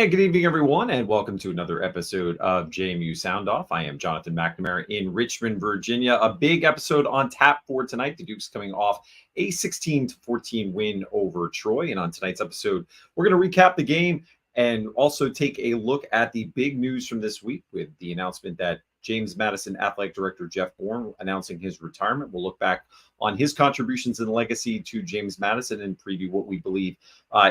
And good evening, everyone, and welcome to another episode of JMU Sound Off. I am Jonathan McNamara in Richmond, Virginia. A big episode on tap for tonight. The Dukes coming off a 16-14 win over Troy. And on tonight's episode, we're going to recap the game and also take a look at the big news from this week with the announcement that James Madison Athletic Director Jeff Bourne announcing his retirement. We'll look back on his contributions and legacy to James Madison and preview what we believe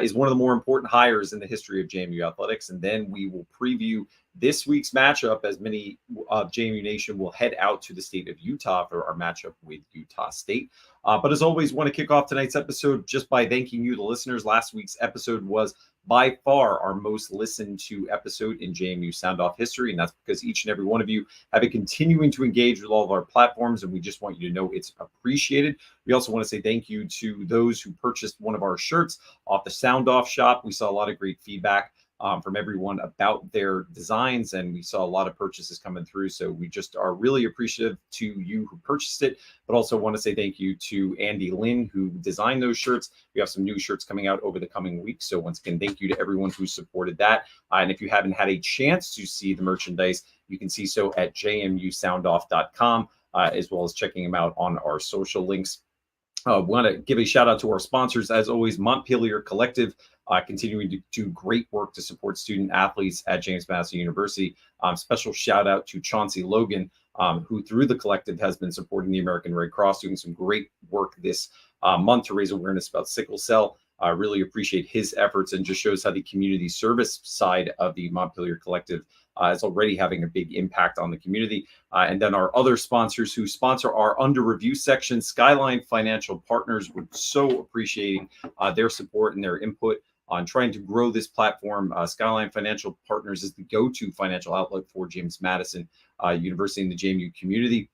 is one of the more important hires in the history of JMU athletics. And then we will preview this week's matchup as many of JMU Nation will head out to the state of Utah for our matchup with Utah State. But as always, want to kick off tonight's episode just by thanking you, the listeners. Last week's episode was by far our most listened to episode in JMU Sound Off history. And that's because each and every one of you have been continuing to engage with all of our platforms. And we just want you to know it's appreciated. We also want to say thank you to those who purchased one of our shirts off the Sound Off shop. We saw a lot of great feedback from everyone about their designs, and we saw a lot of purchases coming through. So we just are really appreciative to you who purchased it, but also want to say thank you to Andy Lynn who designed those shirts. We have some new shirts coming out over the coming weeks. So once again, thank you to everyone who supported that. And if you haven't had a chance to see the merchandise, you can see so at jmusoundoff.com, as well as checking them out on our social links. Want to give a shout out to our sponsors, as always, Montpelier Collective, continuing to do great work to support student athletes at James Madison University. Special shout out to Chauncey Logan, who through the collective has been supporting the American Red Cross, doing some great work this month to raise awareness about sickle cell. I really appreciate his efforts and just shows how the community service side of the Montpelier Collective is already having a big impact on the community. And then our other sponsors who sponsor our under review section, Skyline Financial Partners, we're so appreciating their support and their input on trying to grow this platform. Skyline Financial Partners is the go-to financial outlet for James Madison University and the JMU community.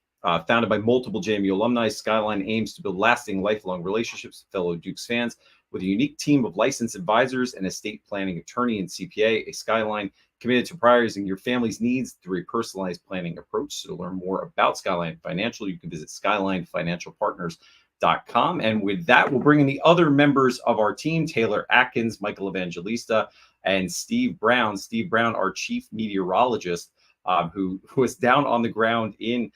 Founded by multiple JMU alumni, Skyline aims to build lasting, lifelong relationships with fellow Dukes fans. With a unique team of licensed advisors and estate planning attorney and CPA, a Skyline committed to prioritizing your family's needs through a personalized planning approach. So to learn more about Skyline Financial, you can visit skylinefinancialpartners.com. And with that, we'll bring in the other members of our team, Taylor Adkins, Michael Evangelista, and Steve Brown. Steve Brown, our chief meteorologist, who was down on the ground in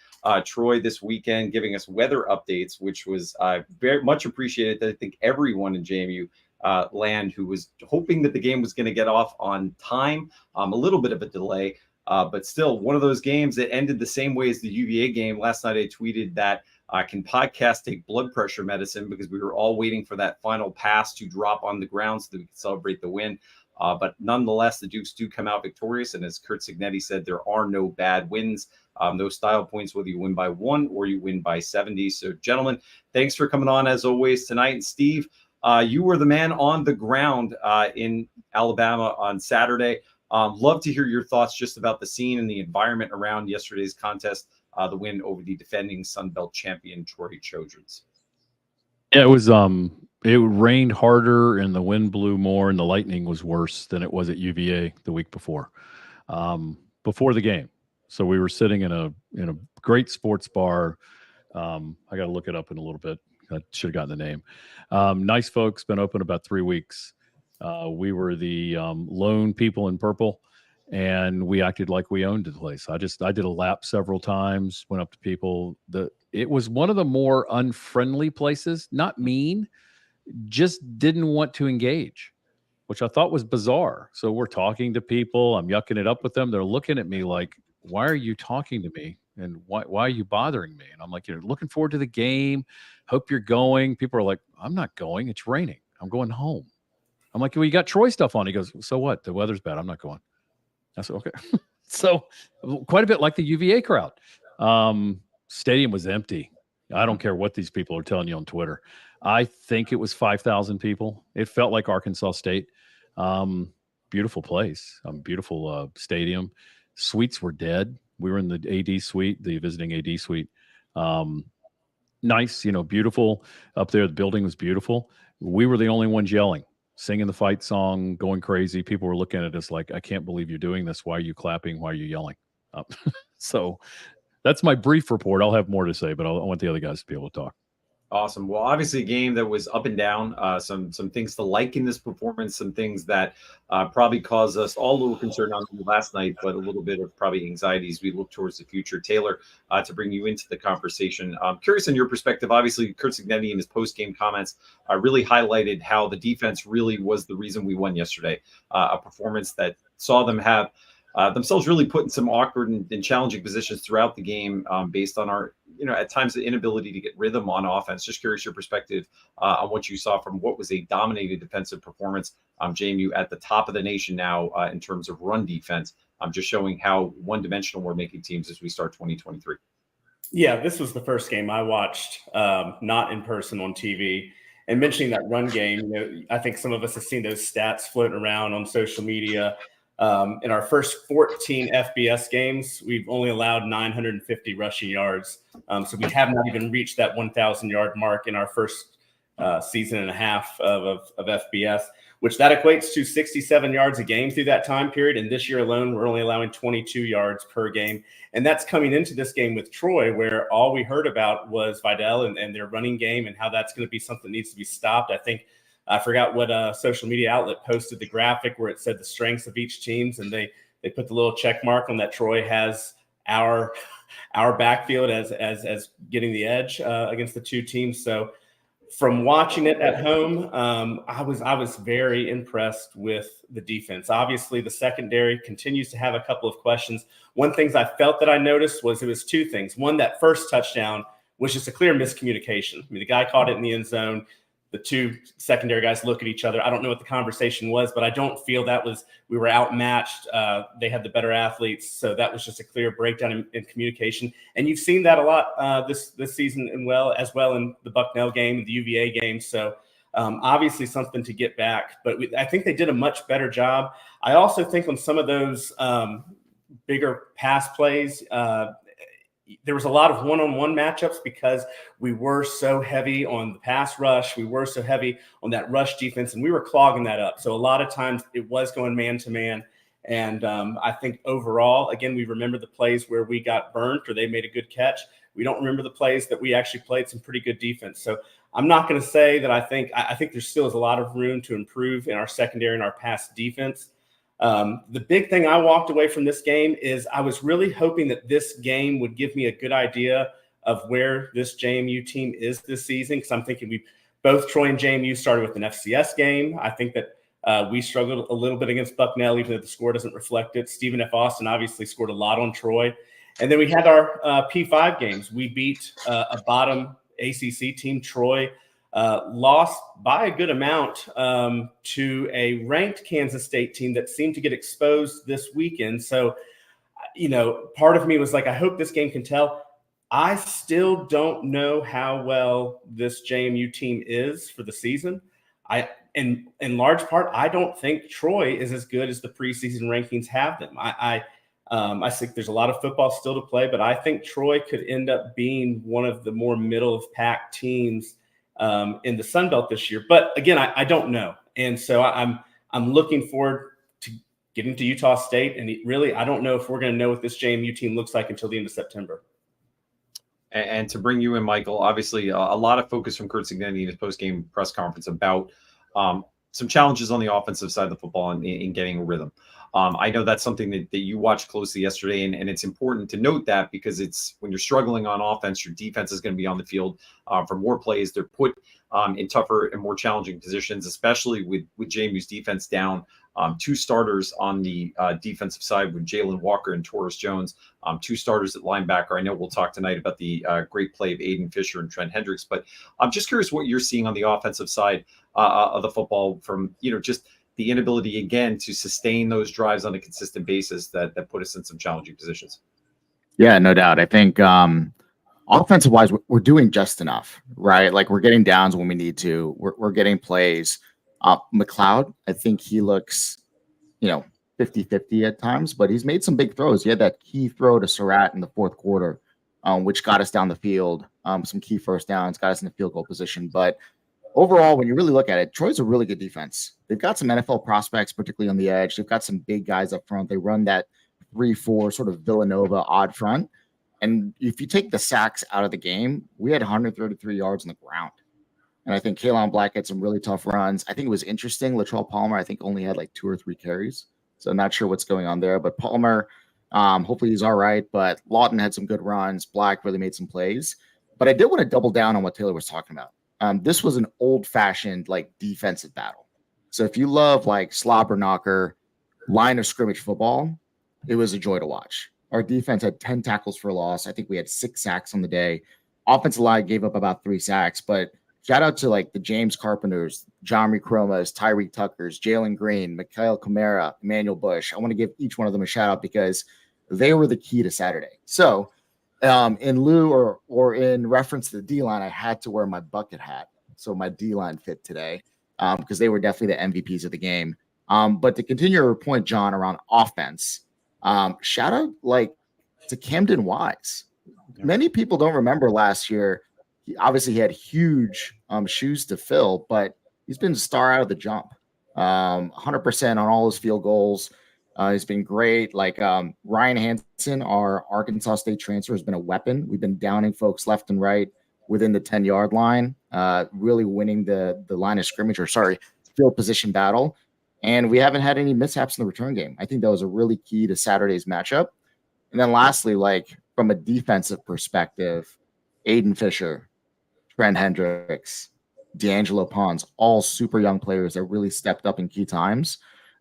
Troy this weekend, giving us weather updates, which was very much appreciated. I think everyone in JMU land who was hoping that the game was going to get off on time, a little bit of a delay, but still one of those games that ended the same way as the UVA game. Last night I tweeted that can podcast take blood pressure medicine because we were all waiting for that final pass to drop on the ground so that we could celebrate the win. But nonetheless, the Dukes do come out victorious. And as Kurt Signetti said, there are no bad wins, no style points, whether you win by 1 or you win by 70. So, gentlemen, thanks for coming on as always tonight. And Steve, you were the man on the ground in Alabama on Saturday. Love to hear your thoughts just about the scene and the environment around yesterday's contest, the win over the defending Sun Belt champion Troy Trojans. Yeah, it was it rained harder and the wind blew more and the lightning was worse than it was at UVA the week before the game. So we were sitting in a great sports bar. I got to look it up in a little bit. I should have gotten the name. Nice folks, been open about 3 weeks. We were the lone people in purple, and we acted like we owned the place. I did a lap several times, went up to people. It was one of the more unfriendly places, not mean, just didn't want to engage, which I thought was bizarre. So we're talking to people. I'm yucking it up with them. They're looking at me like, why are you talking to me? And why are you bothering me? And I'm like, you're looking forward to the game. Hope you're going. People are like, I'm not going. It's raining. I'm going home. I'm like, well, you got Troy stuff on. He goes, so what? The weather's bad. I'm not going. I said, okay. So quite a bit like the UVA crowd. Stadium was empty. I don't care what these people are telling you on Twitter. I think it was 5,000 people. It felt like Arkansas State. Beautiful place. Beautiful stadium. Suites were dead. We were in the AD suite, the visiting AD suite. Nice, beautiful up there. The building was beautiful. We were the only ones yelling, singing the fight song, going crazy. People were looking at us like, I can't believe you're doing this. Why are you clapping? Why are you yelling? So that's my brief report. I'll have more to say, but I want the other guys to be able to talk. Awesome. Well, obviously a game that was up and down. Some things to like in this performance, some things that probably caused us all a little concerned on last night, but a little bit of probably anxiety as we look towards the future. Taylor, to bring you into the conversation, curious in your perspective. Obviously, Kurt Cignetti in his post-game comments really highlighted how the defense really was the reason we won yesterday. A performance that saw them have themselves really put in some awkward and challenging positions throughout the game, based on our, at times the inability to get rhythm on offense. Just curious your perspective on what you saw from what was a dominated defensive performance. JMU at the top of the nation now in terms of run defense. Just showing how one-dimensional we're making teams as we start 2023. Yeah, this was the first game I watched, not in person on TV. And mentioning that run game, I think some of us have seen those stats floating around on social media. In our first 14 FBS games, we've only allowed 950 rushing yards. So we have not even reached that 1,000-yard mark in our first season and a half of FBS, which that equates to 67 yards a game through that time period. And this year alone, we're only allowing 22 yards per game. And that's coming into this game with Troy, where all we heard about was Vidal and their running game and how that's going to be something that needs to be stopped. I forgot what social media outlet posted the graphic where it said the strengths of each teams, and they put the little check mark on that Troy has our backfield as getting the edge against the two teams. So from watching it at home, I was very impressed with the defense. Obviously, the secondary continues to have a couple of questions. One thing I felt that I noticed was it was two things. One, that first touchdown was just a clear miscommunication. I mean, the guy caught it in the end zone. The two secondary guys look at each other. I don't know what the conversation was, but I don't feel we were outmatched. They had the better athletes. So that was just a clear breakdown in communication. And you've seen that a lot this season as well in the Bucknell game, the UVA game. So obviously something to get back, but I think they did a much better job. I also think on some of those bigger pass plays, there was a lot of one-on-one matchups because we were so heavy on the pass rush. We were so heavy on that rush defense, and we were clogging that up. So a lot of times it was going man-to-man. And I think overall, again, we remember the plays where we got burnt or they made a good catch. We don't remember the plays that we actually played some pretty good defense. So I'm not going to say that I think there still is a lot of room to improve in our secondary and our pass defense. The big thing I walked away from this game is I was really hoping that this game would give me a good idea of where this JMU team is this season, because I'm thinking both Troy and JMU started with an FCS game. I think that we struggled a little bit against Bucknell, even though the score doesn't reflect it. Stephen F. Austin obviously scored a lot on Troy. And then we had our P5 games. We beat a bottom ACC team, Troy. Lost by a good amount to a ranked Kansas State team that seemed to get exposed this weekend. So, part of me was like, I hope this game can tell. I still don't know how well this JMU team is for the season. In large part, I don't think Troy is as good as the preseason rankings have them. I think there's a lot of football still to play, but I think Troy could end up being one of the more middle of pack teams in the Sun Belt this year. But again, I don't know. And so I'm looking forward to getting to Utah State. And really, I don't know if we're going to know what this JMU team looks like until the end of September. And to bring you in, Michael, obviously a lot of focus from Kurt Cignetti in his post-game press conference about some challenges on the offensive side of the football in getting a rhythm. I know that's something that you watched closely yesterday, and it's important to note that because it's when you're struggling on offense, your defense is going to be on the field for more plays. They're put in tougher and more challenging positions, especially with JMU's defense down. Two starters on the defensive side with Jalen Walker and Taurus Jones, two starters at linebacker. I know we'll talk tonight about the great play of Aiden Fisher and Trent Hendricks, but I'm just curious what you're seeing on the offensive side of the football from, just the inability again to sustain those drives on a consistent basis that put us in some challenging positions. Yeah, no doubt. I think offensive wise, we're doing just enough, right? Like we're getting downs when we need to. We're getting plays. McLeod, I think he looks, 50-50 at times, but he's made some big throws. He had that key throw to Surratt in the fourth quarter, which got us down the field. Some key first downs, got us in the field goal position. But overall, when you really look at it, Troy's a really good defense. They've got some NFL prospects, particularly on the edge. They've got some big guys up front. They run that 3-4 sort of Villanova odd front. And if you take the sacks out of the game, we had 133 yards on the ground. And I think Kalen Black had some really tough runs. I think it was interesting. Latrell Palmer, I think, only had like 2 or 3 carries. So I'm not sure what's going on there. But Palmer, hopefully he's all right. But Lawton had some good runs. Black really made some plays. But I did want to double down on what Taylor was talking about. This was an old-fashioned like defensive battle. So if you love like slobber knocker, line of scrimmage football, it was a joy to watch. Our defense had 10 tackles for loss. I think we had 6 sacks on the day. Offensive line gave up about 3 sacks, but shout out to like the James Carpenters, John Cromas, Tyreek Tuckers, Jalen Green, Mikael Kamara, Emmanuel Bush. I want to give each one of them a shout out because they were the key to Saturday. So in lieu or in reference to the D-line, I had to wear my bucket hat. So my D-line fit today because they were definitely the MVPs of the game. But to continue your point, John, around offense, shout out like to Camden Wise. Many people don't remember last year. Obviously, he had huge shoes to fill, but he's been a star out of the jump. 100% on all his field goals. He's been great. Like Ryan Hansen, our Arkansas State transfer, has been a weapon. We've been downing folks left and right within the 10-yard line, really winning the line of scrimmage, field position battle. And we haven't had any mishaps in the return game. I think that was a really key to Saturday's matchup. And then lastly, like from a defensive perspective, Aiden Fisher, Trent Hendricks, D'Angelo Pons, all super young players that really stepped up in key times.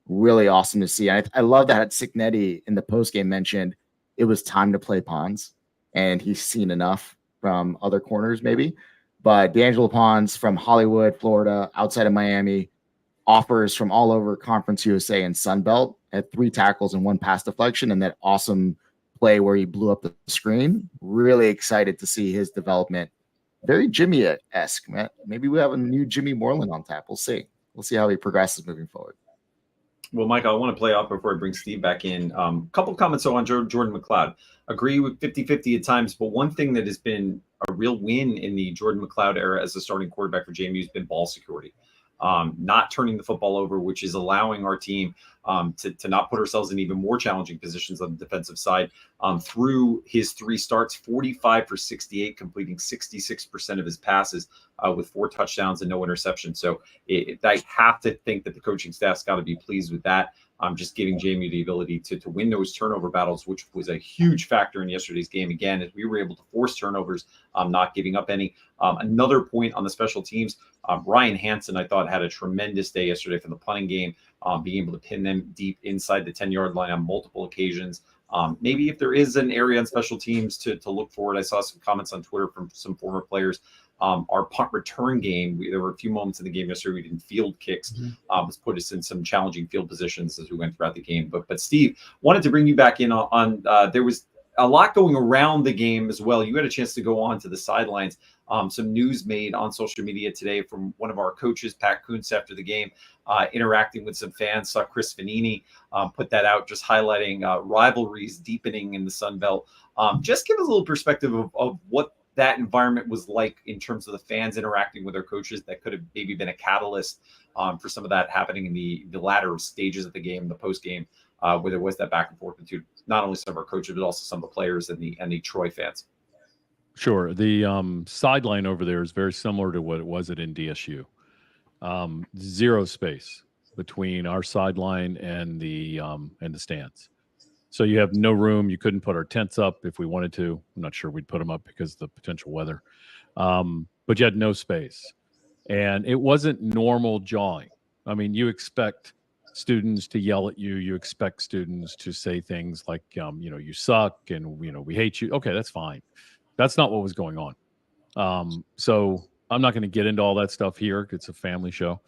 Really awesome to see. I love that Signetti in the postgame mentioned it was time to play Pons, and he's seen enough from other corners maybe. But D'Angelo Pons from Hollywood, Florida, outside of Miami, offers from all over Conference USA and Sun Belt, had 3 tackles and 1 pass deflection, and that awesome play where he blew up the screen. Really excited to see his development. Very Jimmy-esque, man. Maybe we have a new Jimmy Moreland on tap. We'll see. We'll see how he progresses moving forward. Well, Michael, I want to play off before I bring Steve back in. Couple comments on Jordan McLeod. Agree with 50-50 at times, but one thing that has been a real win in the Jordan McLeod era as a starting quarterback for JMU has been ball security. Not turning the football over, which is allowing our team to not put ourselves in even more challenging positions on the defensive side. Through his 3 starts, 45 for 68, completing 66% of his passes with 4 touchdowns and no interceptions. So I have to think that the coaching staff's got to be pleased with that. Just giving JMU the ability to win those turnover battles, which was a huge factor in yesterday's game. Again, as we were able to force turnovers, not giving up any. Another point on the special teams, Ryan Hansen, I thought, had a tremendous day yesterday for the punting game, being able to pin them deep inside the 10-yard line on multiple occasions. Maybe if there is an area on special teams to look forward, I saw some comments on Twitter from some former players. Our punt return game, there were a few moments in the game yesterday we didn't field kicks. Has put us in some challenging field positions as we went throughout the game. But Steve, wanted to bring you back in on there was a lot going around the game as well. You had a chance to go on to the sidelines. Some news made on social media today from one of our coaches, Pat Kuntz, after the game, interacting with some fans. Saw Chris Vanini put that out, just highlighting rivalries deepening in the Sun Belt. Just give us a little perspective of what that environment was like in terms of the fans interacting with their coaches. That could have maybe been a catalyst for some of that happening in the latter stages of the game, the post game, where there was that back and forth between not only some of our coaches but also some of the players and the Troy fans. Sure. The sideline over there is very similar to what it was at NDSU. 0 space between our sideline and the stands. So you have no room. You couldn't put our tents up if we wanted to. I'm not sure we'd put them up because of the potential weather. But you had no space. And it wasn't normal jawing. I mean, you expect students to yell at you. You expect students to say things like, you suck and, we hate you. Okay, that's fine. That's not what was going on. So I'm not going to get into all that stuff here. It's a family show.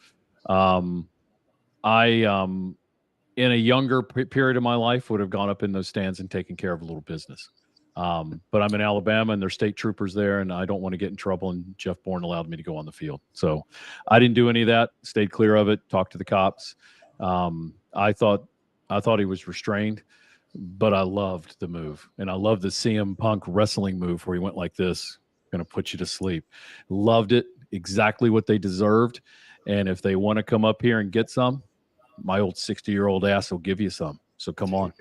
In a younger period of my life, would have gone up in those stands and taken care of a little business. But I'm in Alabama and there's state troopers there and I don't want to get in trouble. And Jeff Bourne allowed me to go on the field. So I didn't do any of that, stayed clear of it, talked to the cops. I thought he was restrained, but I loved the move. And I loved the CM Punk wrestling move where he went like this, going to put you to sleep. Loved it. Exactly what they deserved. And if they want to come up here and get some, my old 60-year-old ass will give you some. So come on.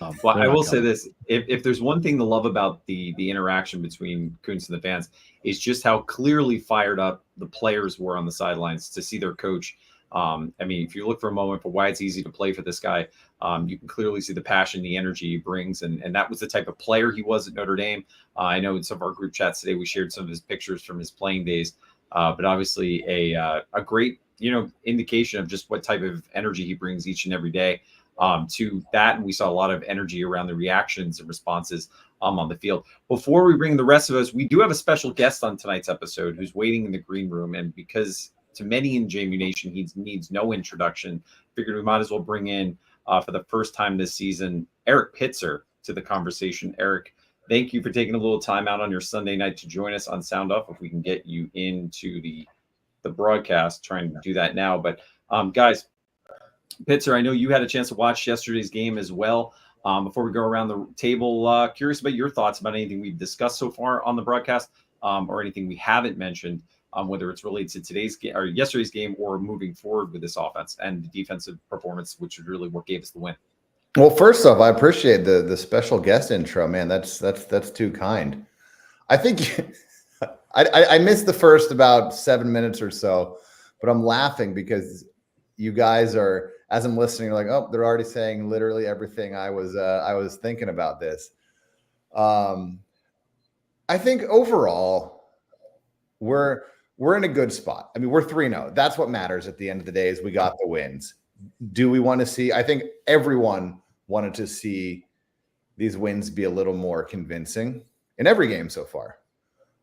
Well, they're I not will say coming. this: if there's one thing to love about the interaction between Kuntz and the fans, is just how clearly fired up the players were on the sidelines to see their coach. I mean, if you look for a moment for why it's easy to play for this guy, you can clearly see the passion, the energy he brings, and that was the type of player he was at Notre Dame. I know in some of our group chats today we shared some of his pictures from his playing days, but obviously a great indication of just what type of energy he brings each and every day. To that, and we saw a lot of energy around the reactions and responses on the field. Before we bring the rest of us, we do have a special guest on tonight's episode who's waiting in the green room, and because to many in JMU Nation he needs no introduction, figured we might as well bring in for the first time this season Erik Pitzer to the conversation. Erik, thank you for taking a little time out on your Sunday night to join us on Sound Off. If we can get you into the broadcast, trying to do that now, but guys. Pitzer, I know you had a chance to watch yesterday's game as well. Before we go around the table, curious about your thoughts about anything we've discussed so far on the broadcast, or anything we haven't mentioned, whether it's related to today's game or yesterday's game, or moving forward with this offense and the defensive performance, which is really what gave us the win. Well, first off, I appreciate the special guest intro, man. That's too kind. I think I missed the first about 7 minutes or so, but I'm laughing because you guys are, as I'm listening, like, oh, they're already saying literally everything I was thinking about this. I think overall we're in a good spot. I mean, we're 3-0. That's what matters at the end of the day, is we got the wins. Do we want to see? I think everyone wanted to see these wins be a little more convincing in every game so far.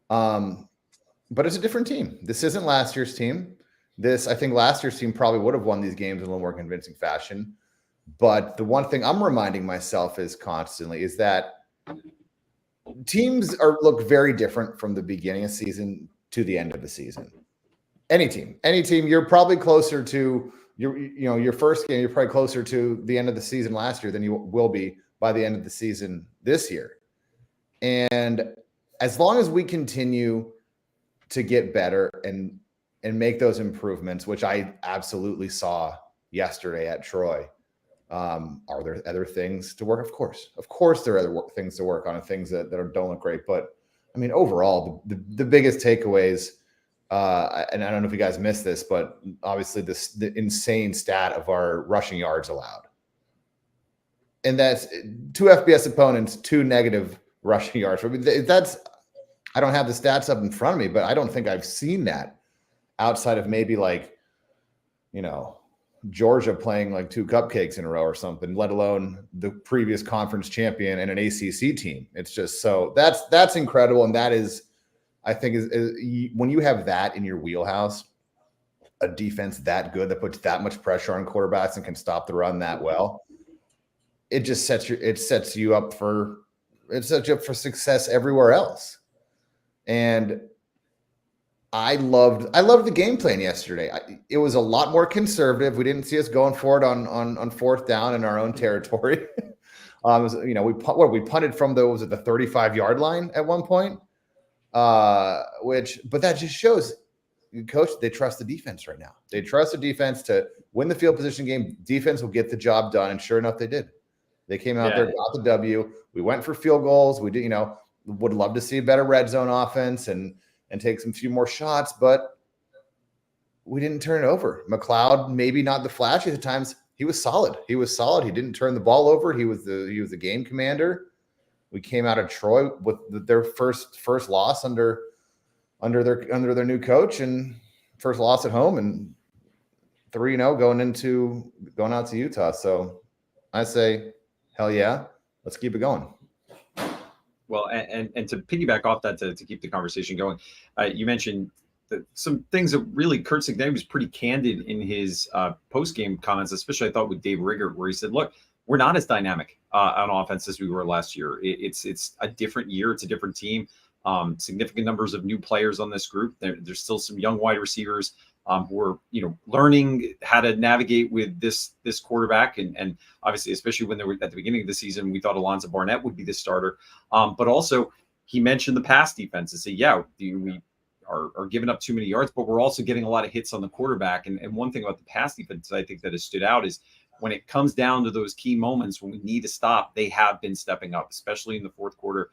But it's a different team. This isn't last year's team. I think last year's team probably would have won these games in a little more convincing fashion. But the one thing I'm reminding myself is constantly is that teams look very different from the beginning of the season to the end of the season. Any team, you're probably closer to your first game. You're probably closer to the end of the season last year than you will be by the end of the season this year. And as long as we continue to get better and make those improvements, which I absolutely saw yesterday at Troy. Are there other things to work? Of course, there are other things to work on and things that don't look great. But I mean, overall, the biggest takeaways, and I don't know if you guys missed this, but obviously the insane stat of our rushing yards allowed. And that's 2 FBS opponents, 2 negative rushing yards. I mean, I don't have the stats up in front of me, but I don't think I've seen that outside of maybe Georgia playing like 2 cupcakes in a row or something, let alone the previous conference champion and an ACC team. It's just so that's incredible. And that is, I think, is when you have that in your wheelhouse, a defense that good that puts that much pressure on quarterbacks and can stop the run that well, it sets you up for success everywhere else. And I loved the game plan yesterday. It was a lot more conservative. We didn't see us going for it on 4th down in our own territory. We punted from the 35-yard line at one point, but that just shows, coach, they trust the defense right now. They trust the defense to win the field position game. Defense will get the job done, and sure enough, they did. They came out there, got the W. We went for field goals. We did, would love to see a better red zone offense and take some few more shots, but we didn't turn it over. McLeod, maybe not the flashiest at times. He was solid. He didn't turn the ball over. He was the game commander. We came out of Troy with their first loss under their new coach, and first loss at home, and 3-0 going out to Utah. So I say, hell yeah, let's keep it going. Well, and to piggyback off that, to keep the conversation going, you mentioned some things that really Kurt Signay was pretty candid in his post-game comments, especially I thought with Dave Riggert, where he said, look, we're not as dynamic on offense as we were last year. It's a different year. It's a different team. Significant numbers of new players on this group. There's still some young wide receivers who are learning how to navigate with this quarterback, and obviously, especially when they were at the beginning of the season, we thought Alonzo Barnett would be the starter. But also, he mentioned the pass defense and said, we are giving up too many yards, but we're also getting a lot of hits on the quarterback. And one thing about the pass defense I think that has stood out is when it comes down to those key moments when we need to stop, they have been stepping up, especially in the fourth quarter.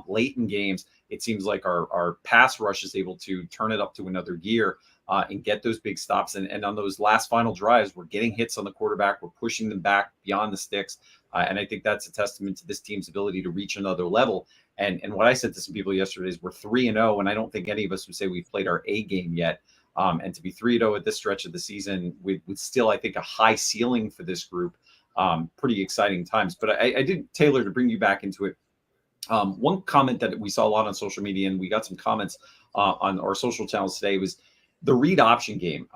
Late in games, it seems like our pass rush is able to turn it up to another gear and get those big stops. And on those last final drives, we're getting hits on the quarterback. We're pushing them back beyond the sticks. And I think that's a testament to this team's ability to reach another level. And what I said to some people yesterday is we're 3-0, and I don't think any of us would say we've played our A game yet. And to be 3-0 at this stretch of the season with still, I think, a high ceiling for this group, pretty exciting times. But I did, Taylor, to bring you back into it. One comment that we saw a lot on social media, and we got some comments on our social channels today, was the read option game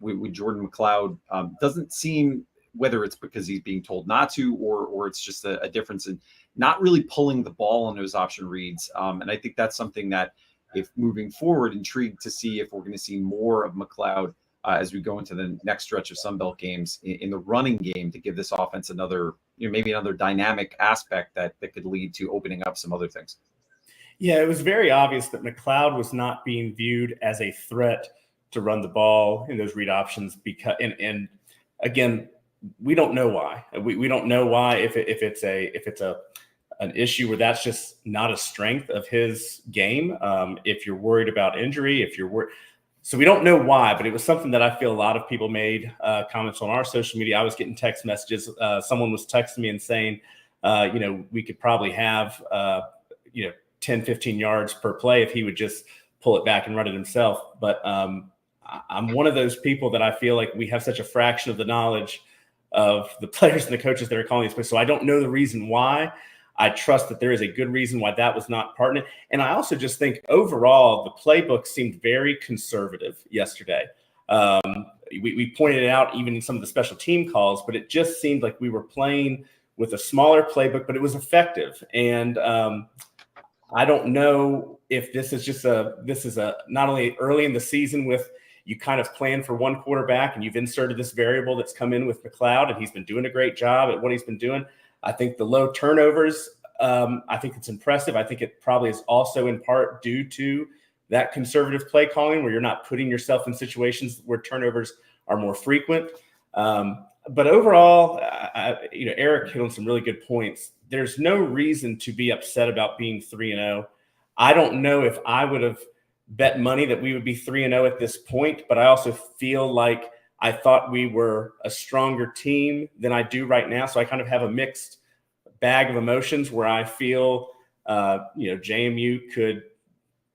with Jordan McLeod. Doesn't seem, whether it's because he's being told not to or it's just a difference in not really pulling the ball on those option reads. And I think that's something that, if moving forward, intrigued to see if we're going to see more of McLeod as we go into the next stretch of Sunbelt games in the running game to give this offense another, maybe another dynamic aspect that could lead to opening up some other things. Yeah, it was very obvious that McLeod was not being viewed as a threat to run the ball in those read options because, and again, we don't know why. We don't know why if it's an issue where that's just not a strength of his game. If you're worried about injury, if you're worried, so we don't know why, but it was something that I feel a lot of people made comments on our social media. I was getting text messages. Someone was texting me and saying, we could probably have, 10, 15 yards per play if he would just pull it back and run it himself. But I'm one of those people that I feel like we have such a fraction of the knowledge of the players and the coaches that are calling these plays. So I don't know the reason why. I trust that there is a good reason why that was not part of it. And I also just think overall, the playbook seemed very conservative yesterday. We pointed it out even in some of the special team calls, but it just seemed like we were playing with a smaller playbook, but it was effective. And I don't know if this is not only early in the season with you kind of plan for one quarterback and you've inserted this variable that's come in with McLeod, and he's been doing a great job at what he's been doing. I think the low turnovers, I think it's impressive. I think it probably is also in part due to that conservative play calling where you're not putting yourself in situations where turnovers are more frequent. But overall, Erik hit on some really good points. There's no reason to be upset about being 3-0. I don't know if I would have bet money that we would be 3-0 at this point, but I also feel like I thought we were a stronger team than I do right now. So I kind of have a mixed bag of emotions where I feel, JMU could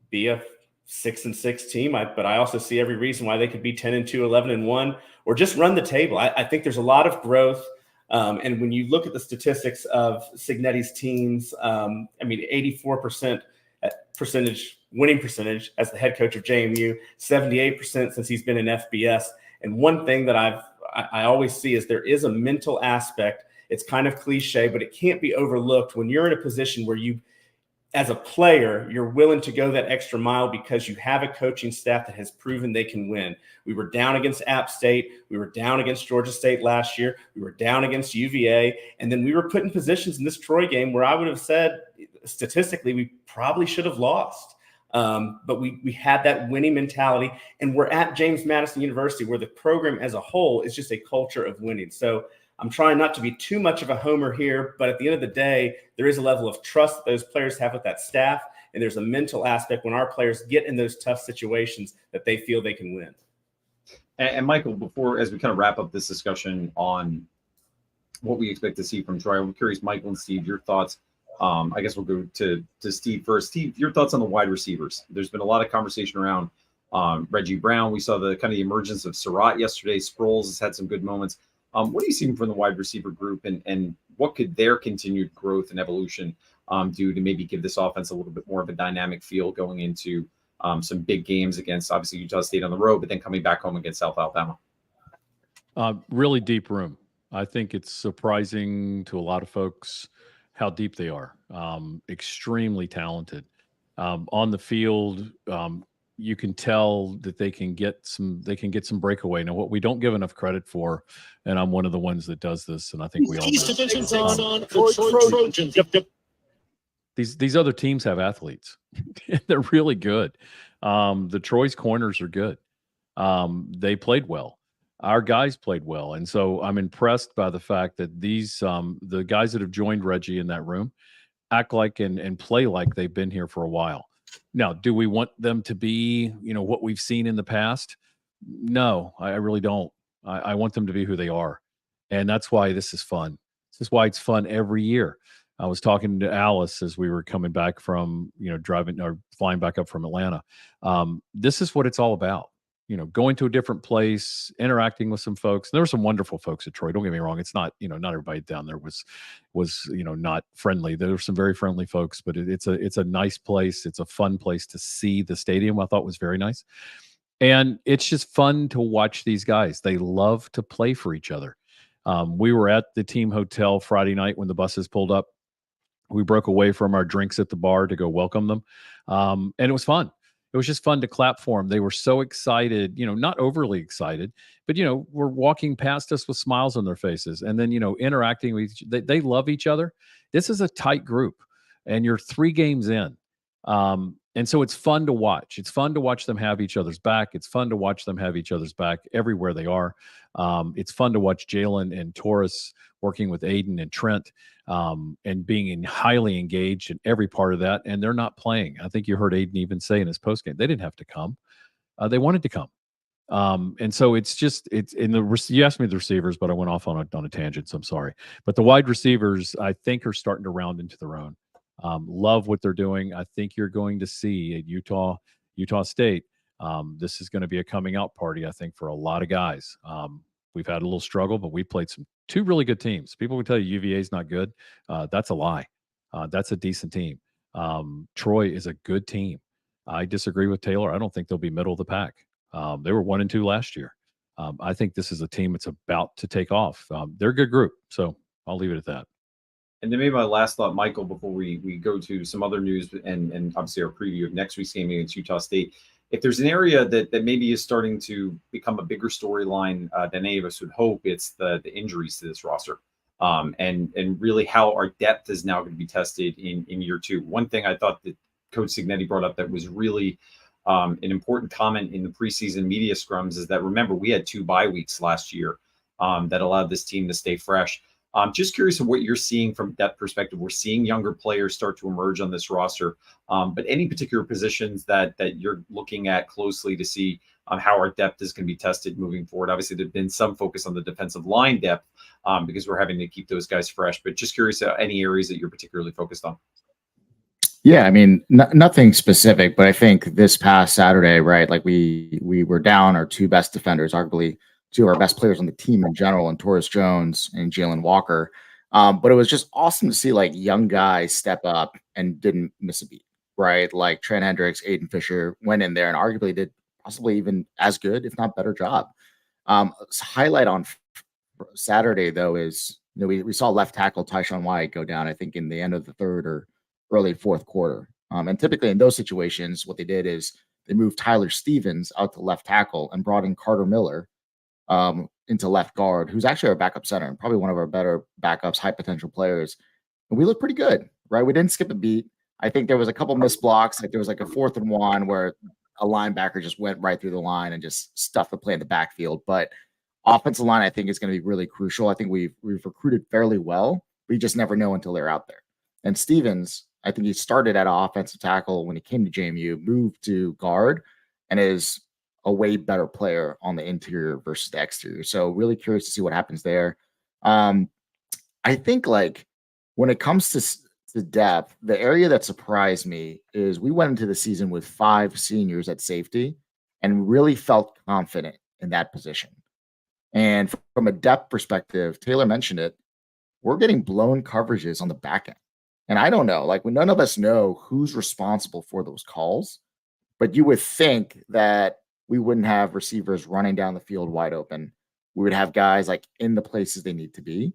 be a 6-6 team. But I also see every reason why they could be 10-2, 11-1, or just run the table. I think there's a lot of growth. And when you look at the statistics of Cignetti's teams, 84% winning percentage as the head coach of JMU, 78% since he's been in FBS. And one thing that I always see is there is a mental aspect. It's kind of cliche, but it can't be overlooked when you're in a position where you, as a player, you're willing to go that extra mile because you have a coaching staff that has proven they can win. We were down against App State. We were down against Georgia State last year. We were down against UVA. And then we were put in positions in this Troy game where I would have said, statistically, we probably should have lost. But we had that winning mentality, and we're at James Madison University where the program as a whole is just a culture of winning. So I'm trying not to be too much of a homer here, but at the end of the day, there is a level of trust that those players have with that staff. And there's a mental aspect when our players get in those tough situations that they feel they can win. And Michael, before, as we kind of wrap up this discussion on what we expect to see from Troy, I'm curious, Michael and Steve, your thoughts. I guess we'll go to Steve first. Steve, your thoughts on the wide receivers. There's been a lot of conversation around Reggie Brown. We saw the kind of the emergence of Surratt yesterday. Sproles has had some good moments. What are you seeing from the wide receiver group, and what could their continued growth and evolution do to maybe give this offense a little bit more of a dynamic feel going into some big games against, obviously, Utah State on the road, but then coming back home against South Alabama? Really deep room. I think it's surprising to a lot of folks how deep they are. Extremely talented. On the field, you can tell that they can get some breakaway. Now, what we don't give enough credit for, and I'm one of the ones that does this, and I think we all know. These other teams have athletes. They're really good. The Troy's corners are good. They played well. our guys played well. And so I'm impressed by the fact that these the guys that have joined Reggie in that room act like and play like they've been here for a while. Now, do we want them to be, what we've seen in the past? No, I really don't. I want them to be who they are. And that's why this is fun. This is why it's fun every year. I was talking to Alice as we were coming back from, driving or flying back up from Atlanta. This is what it's all about. Going to a different place, interacting with some folks. There were some wonderful folks at Troy. Don't get me wrong. It's not, not everybody down there was, not friendly. There were some very friendly folks, but it's a nice place. It's a fun place to see. The stadium I thought was very nice. And it's just fun to watch these guys. They love to play for each other. We were at the team hotel Friday night when the buses pulled up. We broke away from our drinks at the bar to go welcome them. And it was fun. It was just fun to clap for them. They were so excited, not overly excited, but, were walking past us with smiles on their faces and then, interacting with they love each other. This is a tight group and you're 3 games in. And so it's fun to watch. It's fun to watch them have each other's back. It's fun to watch them have each other's back everywhere they are. It's fun to watch Jalen and Taurus working with Aiden and Trent and being highly engaged in every part of that. And they're not playing. I think you heard Aiden even say in his postgame, they didn't have to come. They wanted to come. And so it's you asked me the receivers, but I went off on a tangent. So I'm sorry. But the wide receivers, I think, are starting to round into their own. Love what they're doing. I think you're going to see at Utah State. This is going to be a coming out party, I think, for a lot of guys. We've had a little struggle, but we played 2 really good teams. People will tell you UVA is not good. That's a lie. That's a decent team. Troy is a good team. I disagree with Taylor. I don't think they'll be middle of the pack. They were 1-2 last year. I think this is a team that's about to take off. They're a good group. So I'll leave it at that. And then maybe my last thought, Michael, before we go to some other news and obviously our preview of next week's game against Utah State, if there's an area that maybe is starting to become a bigger storyline than any of us would hope, it's the injuries to this roster. And really how our depth is now going to be tested in year 2. One thing I thought that Coach Signetti brought up that was really an important comment in the preseason media scrums is that, remember, we had 2 bye weeks last year that allowed this team to stay fresh. Just curious of what you're seeing from depth perspective. We're seeing younger players start to emerge on this roster, but any particular positions that you're looking at closely to see how our depth is going to be tested moving forward? Obviously, there's been some focus on the defensive line depth because we're having to keep those guys fresh, but just curious any areas that you're particularly focused on. Yeah, I mean, nothing specific, but I think this past Saturday, right, like we were down our 2 best defenders, arguably 2 of our best players on the team in general, and Taurus Jones and Jalen Walker. But it was just awesome to see like young guys step up and didn't miss a beat, right? Like Trent Hendricks, Aiden Fisher went in there and arguably did possibly even as good, if not better job. Highlight on Saturday, though, is we saw left tackle Tyshawn White go down, I think, in the end of the 3rd or early 4th quarter. And typically in those situations, what they did is they moved Tyler Stevens out to left tackle and brought in Carter Miller into left guard, who's actually our backup center and probably one of our better backups, high potential players. And we look pretty good, right? We didn't skip a beat. I think there was a couple missed blocks. Like there was like a 4th and 1 where a linebacker just went right through the line and just stuffed the play in the backfield. But offensive line, I think, is going to be really crucial. I think we've recruited fairly well. We just never know until they're out there. And Stevens, I think he started at offensive tackle when he came to JMU, moved to guard, and is a way better player on the interior versus the exterior. So really curious to see what happens there. I think like when it comes to depth, the area that surprised me is we went into the season with 5 seniors at safety and really felt confident in that position. And from a depth perspective, Taylor mentioned it, we're getting blown coverages on the back end. And I don't know, like none of us know who's responsible for those calls, but you would think that we wouldn't have receivers running down the field wide open. We would have guys like in the places they need to be.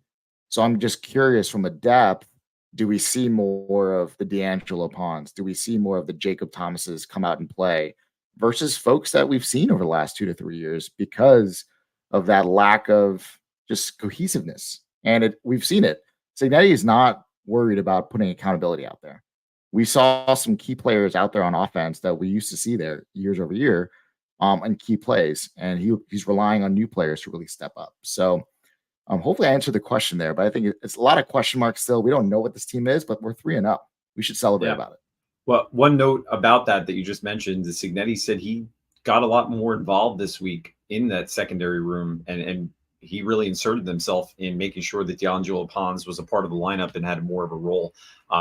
So I'm just curious from a depth, do we see more of the D'Angelo Ponds? Do we see more of the Jacob Thomases come out and play versus folks that we've seen over the last 2 to 3 years because of that lack of just cohesiveness? And we've seen it. Signetti is not worried about putting accountability out there. We saw some key players out there on offense that we used to see there years over year and key plays, and he's relying on new players to really step up. So hopefully I answered the question there, but I think it's a lot of question marks still. We don't know what this team is, but we're 3-0. We should celebrate about it. Well, one note about that you just mentioned, is Signetti said he got a lot more involved this week in that secondary room, and he really inserted himself in making sure that D'Angelo Pons was a part of the lineup and had more of a role.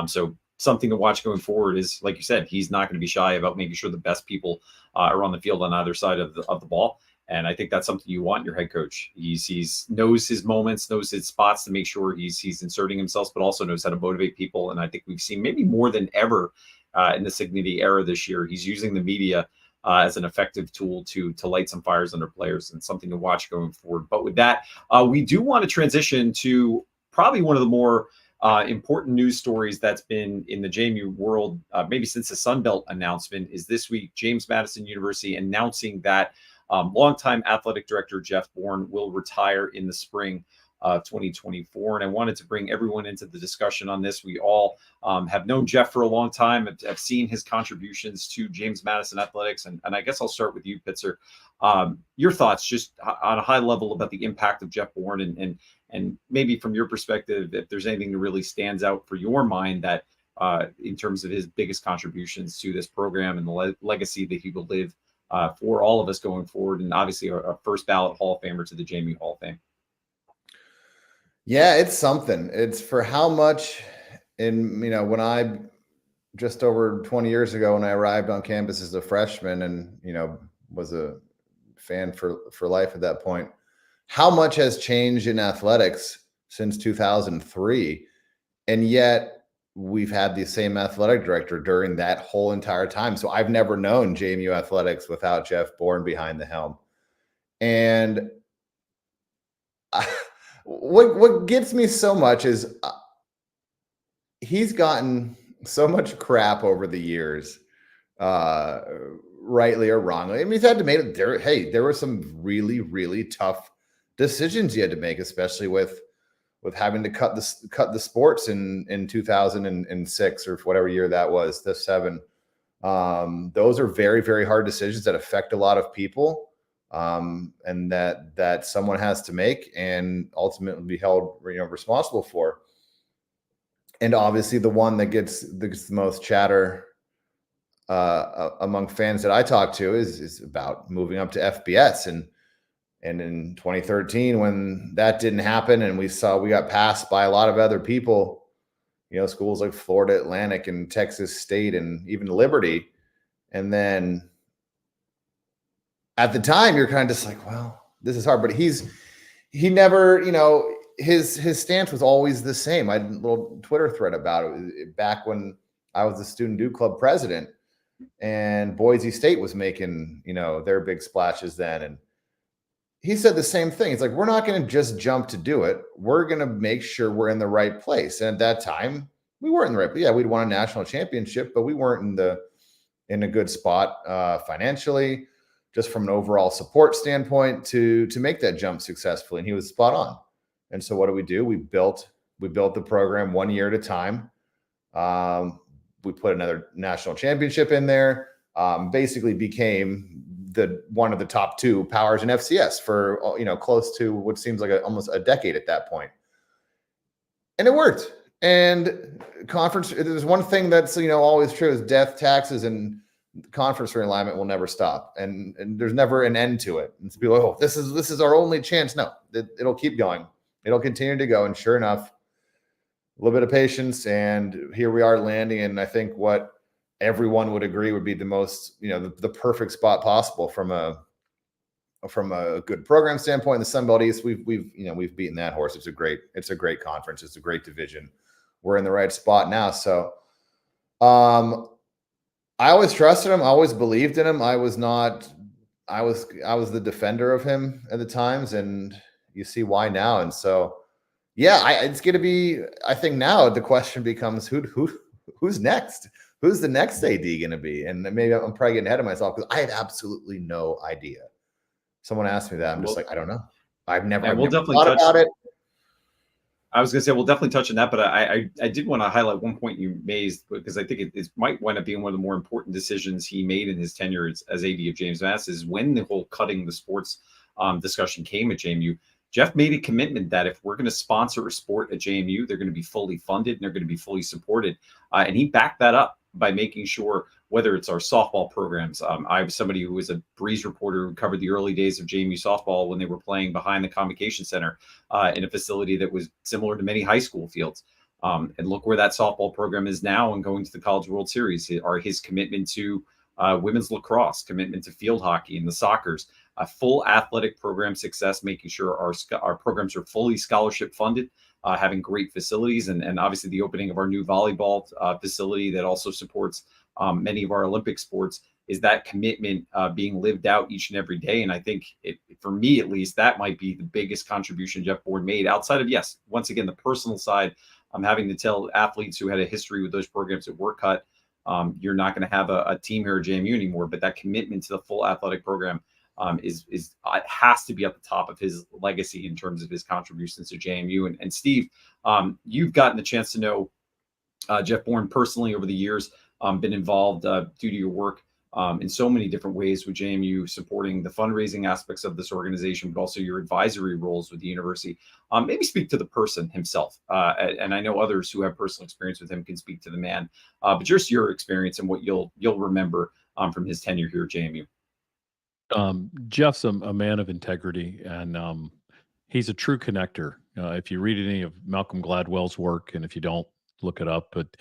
So something to watch going forward is, like you said, he's not going to be shy about making sure the best people are on the field on either side of the ball. And I think that's something you want in your head coach. He knows his moments, knows his spots to make sure he's inserting himself, but also knows how to motivate people. And I think we've seen maybe more than ever in the Signetti era this year, he's using the media as an effective tool to light some fires under players, and something to watch going forward. But with that, we do want to transition to probably one of the more important news stories that's been in the JMU world, maybe since the Sun Belt announcement, is this week James Madison University announcing that longtime athletic director Jeff Bourne will retire in the spring of 2024. And I wanted to bring everyone into the discussion on this. We all have known Jeff for a long time, have seen his contributions to James Madison athletics. And I guess I'll start with you, Pitzer. Your thoughts just on a high level about the impact of Jeff Bourne, and maybe from your perspective, if there's anything that really stands out for your mind that in terms of his biggest contributions to this program and the legacy that he will live for all of us going forward, and obviously a first ballot Hall of Famer to the JMU Hall of Fame. Yeah, it's something. It's for how much when I just over 20 years ago, when I arrived on campus as a freshman and, was a fan for life at that point, how much has changed in athletics since 2003. And yet we've had the same athletic director during that whole entire time. So I've never known JMU athletics without Jeff Bourne behind the helm. And what gets me so much is he's gotten so much crap over the years, rightly or wrongly. I mean, he's had to make it there. Hey, there were some really, really tough decisions he had to make, especially with having to cut the sports in 2006 or whatever year that was, the 7. Those are very, very hard decisions that affect a lot of people. And that someone has to make and ultimately be held, responsible for. And obviously the one that gets the most chatter among fans that I talk to is about moving up to FBS. And in 2013, when that didn't happen and we got passed by a lot of other people, schools like Florida Atlantic and Texas State and even Liberty. And then at the time, you're kind of just like, well, this is hard. But he never, his stance was always the same. I had a little Twitter thread about it back when I was the Student Do Club president, and Boise State was making, their big splashes then. And he said the same thing. It's like, we're not going to just jump to do it. We're going to make sure we're in the right place. And at that time, we weren't in the right place. Yeah, we'd won a national championship, but we weren't in a good spot financially, just from an overall support standpoint to make that jump successfully. And he was spot on. And so what do? We built the program 1 year at a time. We put another national championship in there, basically became one of the top 2 powers in FCS for, close to what seems like almost a decade at that point. And it worked. And conference, there's one thing that's, always true is death, taxes, and conference realignment will never stop. And there's never an end to it. And to be like, oh, this is our only chance. No, it'll keep going. It'll continue to go. And sure enough, a little bit of patience. And here we are landing. And I think what everyone would agree would be the most, the perfect spot possible from a good program standpoint. In the Sun Belt East, we've beaten that horse. It's a great conference. It's a great division. We're in the right spot now. So, I always trusted him. I always believed in him. I was the defender of him at the times, and you see why now. And so, yeah, it's going to be, I think now the question becomes who's next? Who's the next AD going to be? And maybe I'm probably getting ahead of myself because I had absolutely no idea. Someone asked me that. I'm just like, I don't know. I've never thought about it. I was going to say we'll definitely touch on that, but I did want to highlight one point you made, because I think it might wind up being one of the more important decisions he made in his tenure as AD of James Mass, is when the whole cutting the sports discussion came at JMU. Jeff made a commitment that if we're going to sponsor a sport at JMU, they're going to be fully funded and they're going to be fully supported. And he backed that up by making sure, whether it's our softball programs. I was somebody who was a Breeze reporter who covered the early days of JMU softball when they were playing behind the Convocation Center in a facility that was similar to many high school fields. And look where that softball program is now and going to the College World Series. Are his commitment to women's lacrosse, commitment to field hockey and the soccers, a full athletic program success, making sure our programs are fully scholarship funded, having great facilities, and obviously the opening of our new volleyball facility that also supports many of our Olympic sports, is that commitment being lived out each and every day. And I think for me, at least, that might be the biggest contribution Jeff Bourne made, outside of, yes, once again, the personal side. I'm having to tell athletes who had a history with those programs that were cut, you're not going to have a team here at JMU anymore. But that commitment to the full athletic program has to be at the top of his legacy in terms of his contributions to JMU. And Steve, you've gotten the chance to know Jeff Bourne personally over the years, been involved due to your work in so many different ways with JMU, supporting the fundraising aspects of this organization, but also your advisory roles with the university. Maybe speak to the person himself. And I know others who have personal experience with him can speak to the man, but just your experience and what you'll remember from his tenure here at JMU. Jeff's a man of integrity, and he's a true connector. If you read any of Malcolm Gladwell's work, and if you don't, look it up, but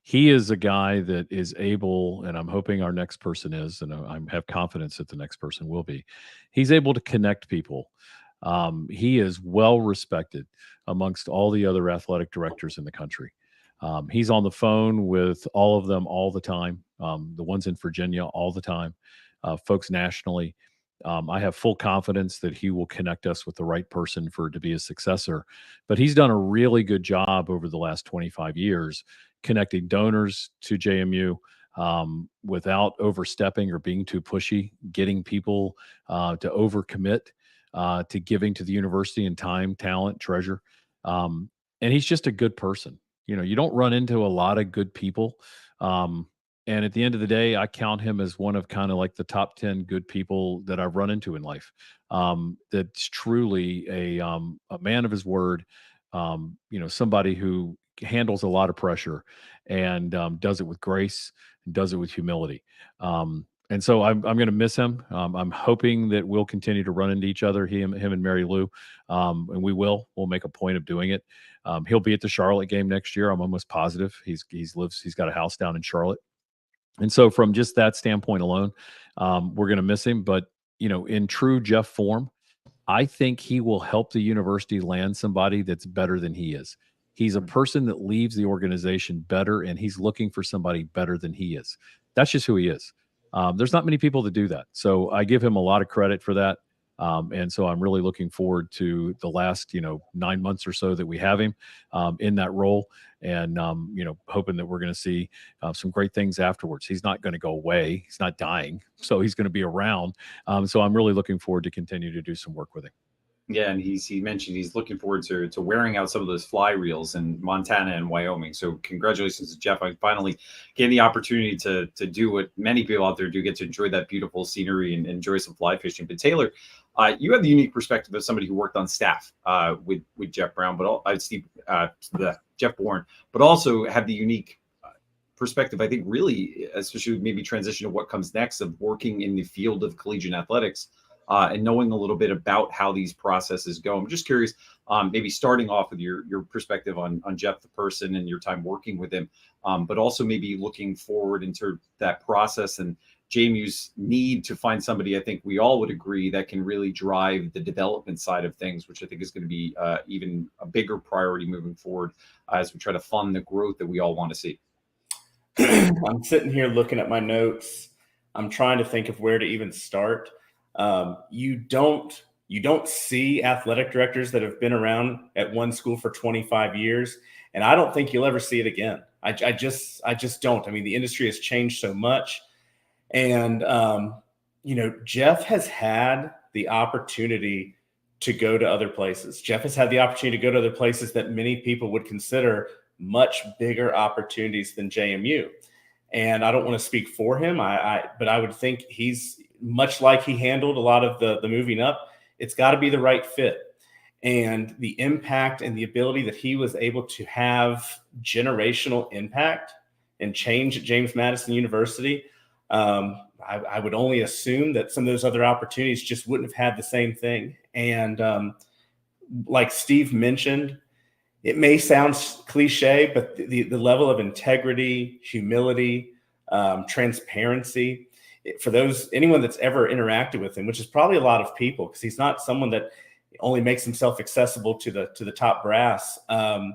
he is a guy that is able, and I'm hoping our next person is, and I have confidence that the next person will be, he's able to connect people. He is well respected amongst all the other athletic directors in the country. He's on the phone with all of them all the time, the ones in Virginia all the time, folks nationally. I have full confidence that he will connect us with the right person to be his successor. But he's done a really good job over the last 25 years connecting donors to JMU without overstepping or being too pushy, getting people to overcommit to giving to the university in time, talent, treasure. And he's just a good person. You know, you don't run into a lot of good people. And at the end of the day, I count him as one of kind of like the top 10 good people that I've run into in life. That's truly a man of his word. Somebody who handles a lot of pressure and does it with grace and does it with humility. And so I'm going to miss him. I'm hoping that we'll continue to run into each other, him and Mary Lou, and we'll make a point of doing it. He'll be at the Charlotte game next year. I'm almost positive. He's got a house down in Charlotte. And so from just that standpoint alone, we're going to miss him. But, in true Jeff form, I think he will help the university land somebody that's better than he is. He's a person that leaves the organization better, and he's looking for somebody better than he is. That's just who he is. There's not many people that do that. So I give him a lot of credit for that. And so I'm really looking forward to the last, 9 months or so that we have him in that role, and, hoping that we're going to see some great things afterwards. He's not going to go away. He's not dying. So he's going to be around. So I'm really looking forward to continue to do some work with him. Yeah, and he mentioned he's looking forward to wearing out some of those fly reels in Montana and Wyoming. So congratulations to Jeff. I finally getting the opportunity to do what many people out there do, get to enjoy that beautiful scenery and enjoy some fly fishing. But Taylor, you have the unique perspective of somebody who worked on staff with Jeff Brown, but Jeff Bourne, but also have the unique perspective, I think, really, especially maybe transition to what comes next, of working in the field of collegiate athletics. And knowing a little bit about how these processes go. I'm just curious, maybe starting off with your perspective on Jeff the person and your time working with him, but also maybe looking forward into that process and JMU's need to find somebody, I think we all would agree, that can really drive the development side of things, which I think is going to be even a bigger priority moving forward as we try to fund the growth that we all want to see. I'm sitting here looking at my notes. I'm trying to think of where to even start. You don't see athletic directors that have been around at one school for 25 years. And I don't think you'll ever see it again. I just don't. I mean, the industry has changed so much. And, Jeff has had the opportunity to go to other places. Jeff has had the opportunity to go to other places that many people would consider much bigger opportunities than JMU. And I don't want to speak for him, but I would think he's much like he handled a lot of the moving up. It's got to be the right fit. And the impact and the ability that he was able to have generational impact and change at James Madison University, I would only assume that some of those other opportunities just wouldn't have had the same thing. And like Steve mentioned, it may sound cliche, but the level of integrity, humility, transparency, for anyone that's ever interacted with him, which is probably a lot of people, because he's not someone that only makes himself accessible to the top brass. In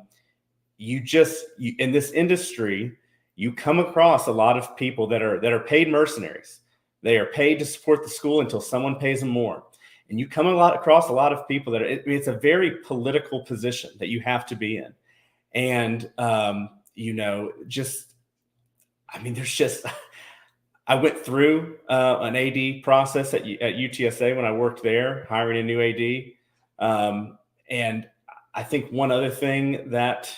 this industry, you come across a lot of people that are paid mercenaries. They are paid to support the school until someone pays them more. And you come across a lot of people that it's a very political position that you have to be in. And, I went through an AD process at UTSA when I worked there, hiring a new AD. And I think one other thing that,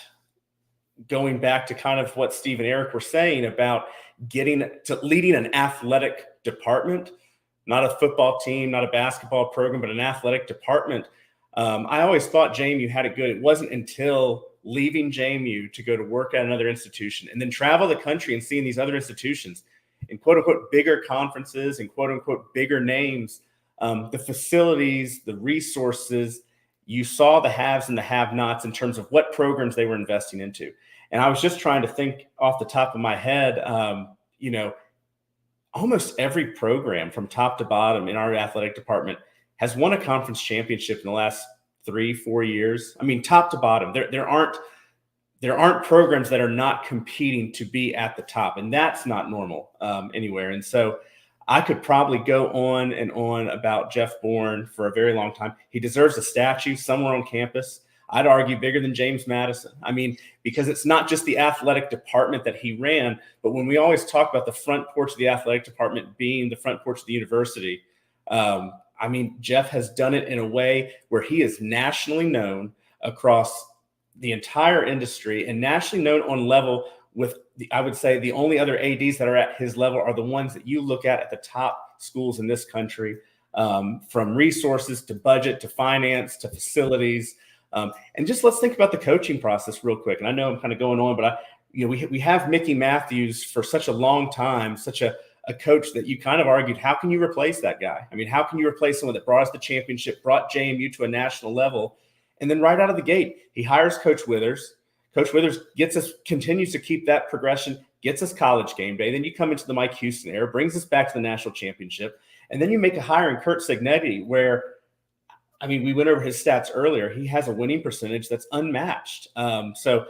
going back to kind of what Steve and Erik were saying about leading an athletic department, not a football team, not a basketball program, but an athletic department. I always thought JMU had it good. It wasn't until leaving JMU to go to work at another institution and then travel the country and seeing these other institutions in quote unquote bigger conferences and quote unquote bigger names, the facilities, the resources, you saw the haves and the have-nots in terms of what programs they were investing into. And I was just trying to think off the top of my head, almost every program from top to bottom in our athletic department has won a conference championship in the last 3-4 years. I mean, top to bottom, there aren't programs that are not competing to be at the top, and that's not normal anywhere. And so I could probably go on and on about Jeff Bourne for a very long time. He deserves a statue somewhere on campus. I'd argue bigger than James Madison. I mean, because it's not just the athletic department that he ran, but when we always talk about the front porch of the athletic department being the front porch of the university, Jeff has done it in a way where he is nationally known across the entire industry and nationally known on level with, I would say, the only other ADs that are at his level are the ones that you look at the top schools in this country, from resources to budget to finance to facilities. And just let's think about the coaching process real quick. And I know I'm kind of going on, but we have Mickey Matthews for such a long time, such a coach that you kind of argued, how can you replace that guy? I mean, how can you replace someone that brought us the championship, brought JMU to a national level? And then right out of the gate, he hires Coach Withers. Coach Withers continues to keep that progression, gets us College Game Day. Then you come into the Mike Houston era, brings us back to the national championship. And then you make a hire in Kurt Cignetti where, we went over his stats earlier. He has a winning percentage that's unmatched. So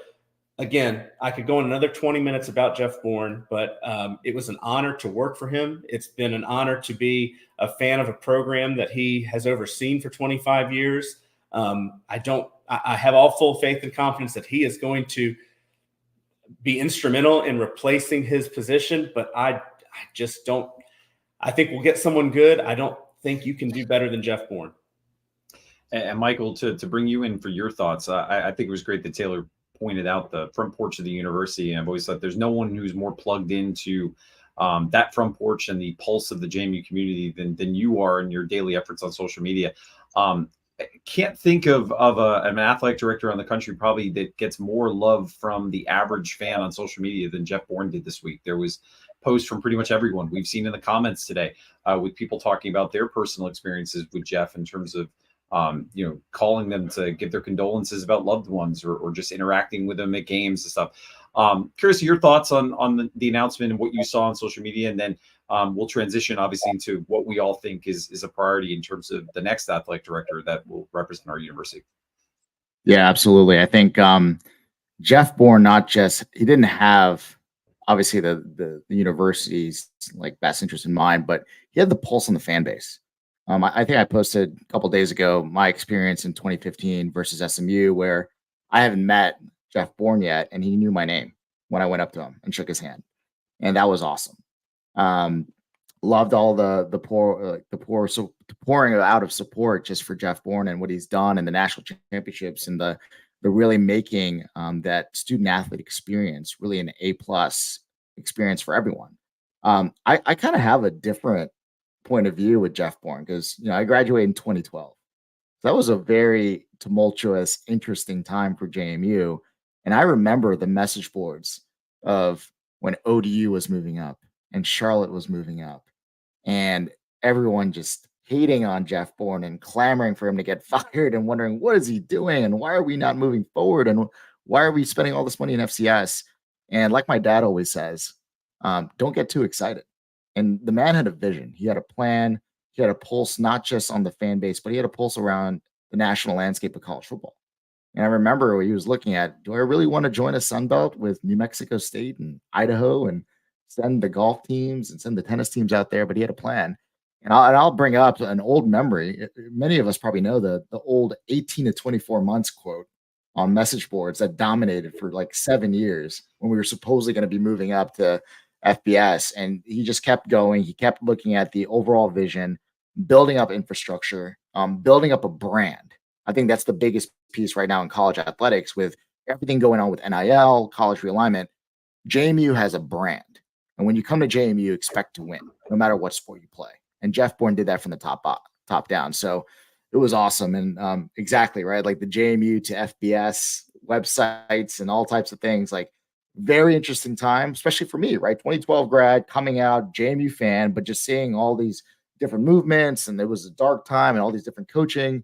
again, I could go on another 20 minutes about Jeff Bourne, but it was an honor to work for him. It's been an honor to be a fan of a program that he has overseen for 25 years. I have all full faith and confidence that he is going to be instrumental in replacing his position, but I just don't. I think we'll get someone good. I don't think you can do better than Jeff Bourne. And Michael, to bring you in for your thoughts, I think it was great that Taylor pointed out the front porch of the university. And I've always thought there's no one who's more plugged into that front porch and the pulse of the JMU community than you are in your daily efforts on social media. Can't think of an athletic director on the country probably that gets more love from the average fan on social media than Jeff Bourne did this week. There was posts from pretty much everyone we've seen in the comments today, with people talking about their personal experiences with Jeff in terms of calling them to give their condolences about loved ones or just interacting with them at games and stuff. Curious your thoughts on the announcement and what you saw on social media, and then we'll transition obviously into what we all think is a priority in terms of the next athletic director that will represent our university. Yeah, absolutely. I think Jeff Bourne, he didn't have obviously the university's like best interest in mind, but he had the pulse on the fan base. I think I posted a couple of days ago my experience in 2015 versus SMU, where I haven't met Jeff Bourne yet, and he knew my name when I went up to him and shook his hand, and that was awesome. loved all the pouring out of support just for Jeff Bourne and what he's done in the national championships and the really making that student athlete experience really an A+ experience for everyone. I kind of have a different point of view with Jeff Bourne because I graduated in 2012. That was a very tumultuous, interesting time for JMU. And I remember the message boards of when ODU was moving up and Charlotte was moving up and everyone just hating on Jeff Bourne and clamoring for him to get fired and wondering, what is he doing? And why are we not moving forward? And why are we spending all this money in FCS? And like my dad always says, don't get too excited. And the man had a vision. He had a plan. He had a pulse, not just on the fan base, but he had a pulse around the national landscape of college football. And I remember he was looking at, do I really want to join a Sun Belt with New Mexico State and Idaho and send the golf teams and send the tennis teams out there? But he had a plan. And I'll bring up an old memory. Many of us probably know the old 18 to 24 months quote on message boards that dominated for like 7 years when we were supposedly going to be moving up to FBS. And he just kept going. He kept looking at the overall vision, building up infrastructure, building up a brand. I think that's the biggest piece right now in college athletics with everything going on with NIL, college realignment. JMU has a brand. And when you come to JMU, you expect to win, no matter what sport you play. And Jeff Bourne did that from the top down. So it was awesome. And exactly, right? Like the JMU to FBS websites and all types of things, like very interesting time, especially for me, right? 2012 grad, coming out, JMU fan, but just seeing all these different movements. And there was a dark time and all these different coaching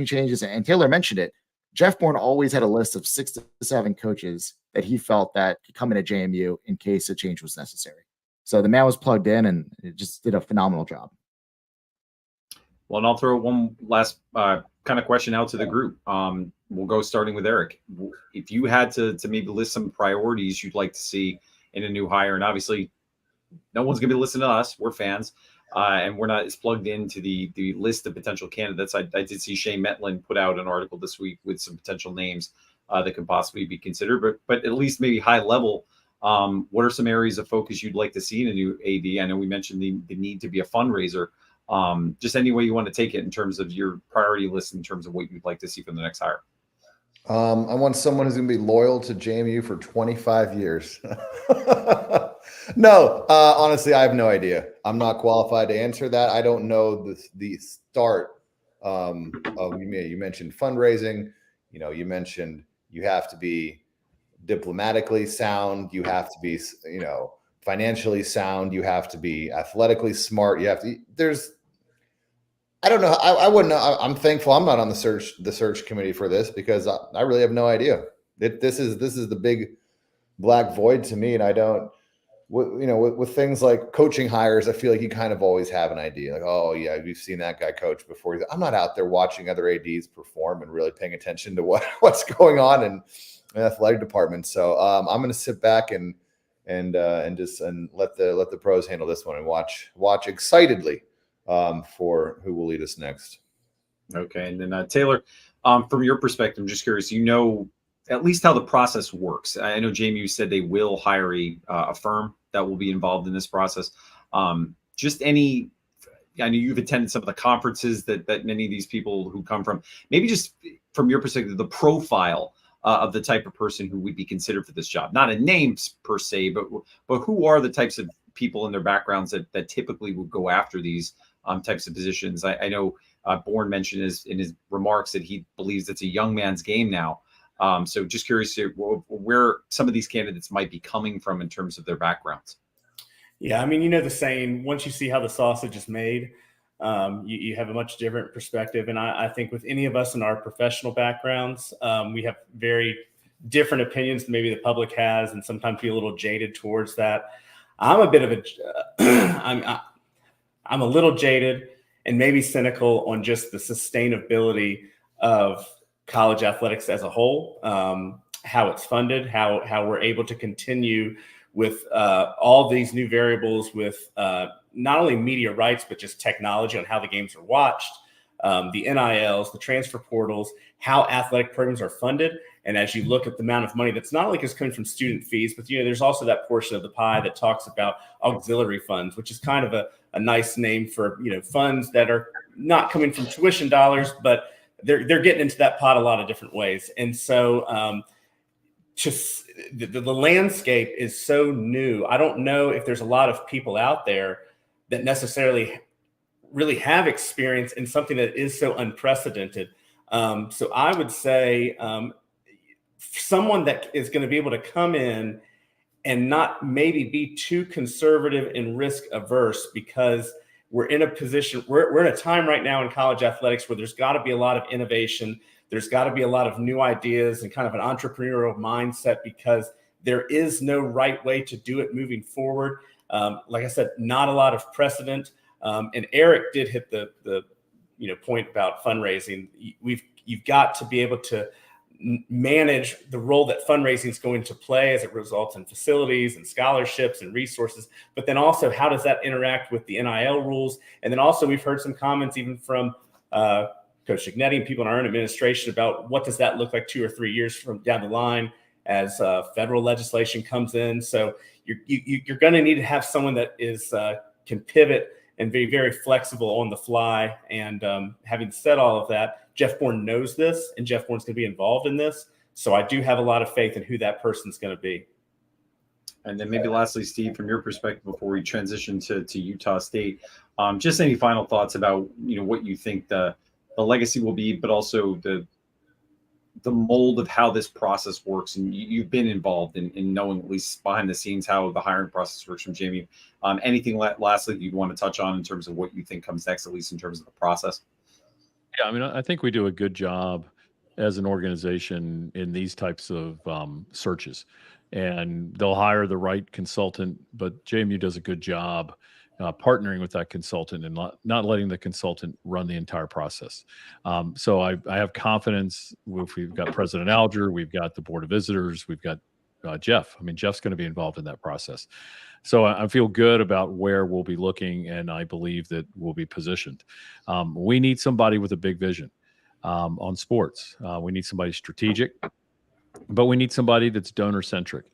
changes. And Taylor mentioned it. Jeff Bourne always had a list of 6 to 7 coaches that he felt that could come into JMU in case a change was necessary. So the man was plugged in and it just did a phenomenal job. Well, and I'll throw one last kind of question out to the group. We'll go starting with Erik. If you had to maybe list some priorities you'd like to see in a new hire, and obviously no one's going to be listening to us. We're fans. And we're not as plugged into the list of potential candidates. I did see Shane Metlin put out an article this week with some potential names that could possibly be considered, but at least maybe high level. What are some areas of focus you'd like to see in a new AD? I know we mentioned the need to be a fundraiser. Just any way you want to take it in terms of your priority list, in terms of what you'd like to see from the next hire. I want someone who's going to be loyal to JMU for 25 years. No, honestly, I have no idea. I'm not qualified to answer that. I don't know the start of, you mentioned fundraising. You mentioned you have to be diplomatically sound. You have to be, financially sound. You have to be athletically smart. You have to, I don't know. I wouldn't know. I'm thankful I'm not on the search committee for this because I really have no idea. This is the big black void to me. And I don't, with things like coaching hires, I feel like you kind of always have an idea. Like, oh yeah, we've seen that guy coach before. I'm not out there watching other ADs perform and really paying attention to what's going on in the athletic department. So I'm going to sit back and let the pros handle this one and watch excitedly for who will lead us next. Okay, and then Taylor, from your perspective, I'm just curious. At least how the process works. I know JMU said they will hire a firm that will be involved in this process. I know you've attended some of the conferences that many of these people who come from. Maybe just from your perspective, the profile of the type of person who would be considered for this job. Not a name per se, but who are the types of people in their backgrounds that typically would go after these types of positions. I know Bourne mentioned in his remarks that he believes it's a young man's game now. So just curious where some of these candidates might be coming from in terms of their backgrounds. Yeah, I mean, the saying, once you see how the sausage is made, you have a much different perspective. And I think with any of us in our professional backgrounds, we have very different opinions than maybe the public has, and sometimes be a little jaded towards that. I'm a bit of I'm a little jaded and maybe cynical on just the sustainability of college athletics as a whole, how it's funded, how we're able to continue with all these new variables with not only media rights, but just technology on how the games are watched, the NILs, the transfer portals, how athletic programs are funded, And as you look at the amount of money that's not only just coming from student fees, but there's also that portion of the pie that talks about auxiliary funds, which is kind of a nice name for funds that are not coming from tuition dollars, but they're getting into that pot a lot of different ways. And so just the landscape is so new. I don't know if there's a lot of people out there that necessarily really have experience in something that is so unprecedented. So I would say someone that is going to be able to come in and not maybe be too conservative and risk averse, because we're in a position, we're in a time right now in college athletics where there's got to be a lot of innovation. There's got to be a lot of new ideas and kind of an entrepreneurial mindset, because there is no right way to do it moving forward. Like I said, not a lot of precedent. And Erik did hit the point about fundraising. You've got to be able to manage the role that fundraising is going to play as it results in facilities and scholarships and resources, but then also how does that interact with the NIL rules? And then also we've heard some comments even from Coach Ignetti and people in our own administration about what does that look like 2 or 3 years from down the line as federal legislation comes in. So you're going to need to have someone that is can pivot and be very flexible on the fly. And having said all of that, Jeff Bourne knows this, and Jeff Bourne's going to be involved in this. So I do have a lot of faith in who that person's going to be. And then maybe lastly, Steve, from your perspective, before we transition to Utah State, just any final thoughts about what you think the legacy will be, but also the mold of how this process works. And you've been involved in knowing, at least behind the scenes, how the hiring process works from JMU. Anything lastly that you'd want to touch on in terms of what you think comes next, at least in terms of the process? Yeah, I mean, I think we do a good job as an organization in these types of searches, and they'll hire the right consultant, but JMU does a good job partnering with that consultant and not letting the consultant run the entire process. So I have confidence. We've got President Alger, we've got the Board of Visitors, we've got Jeff. I mean, Jeff's going to be involved in that process. So I feel good about where we'll be looking, and I believe that we'll be positioned. We need somebody with a big vision on sports. We need somebody strategic, but we need somebody that's donor-centric.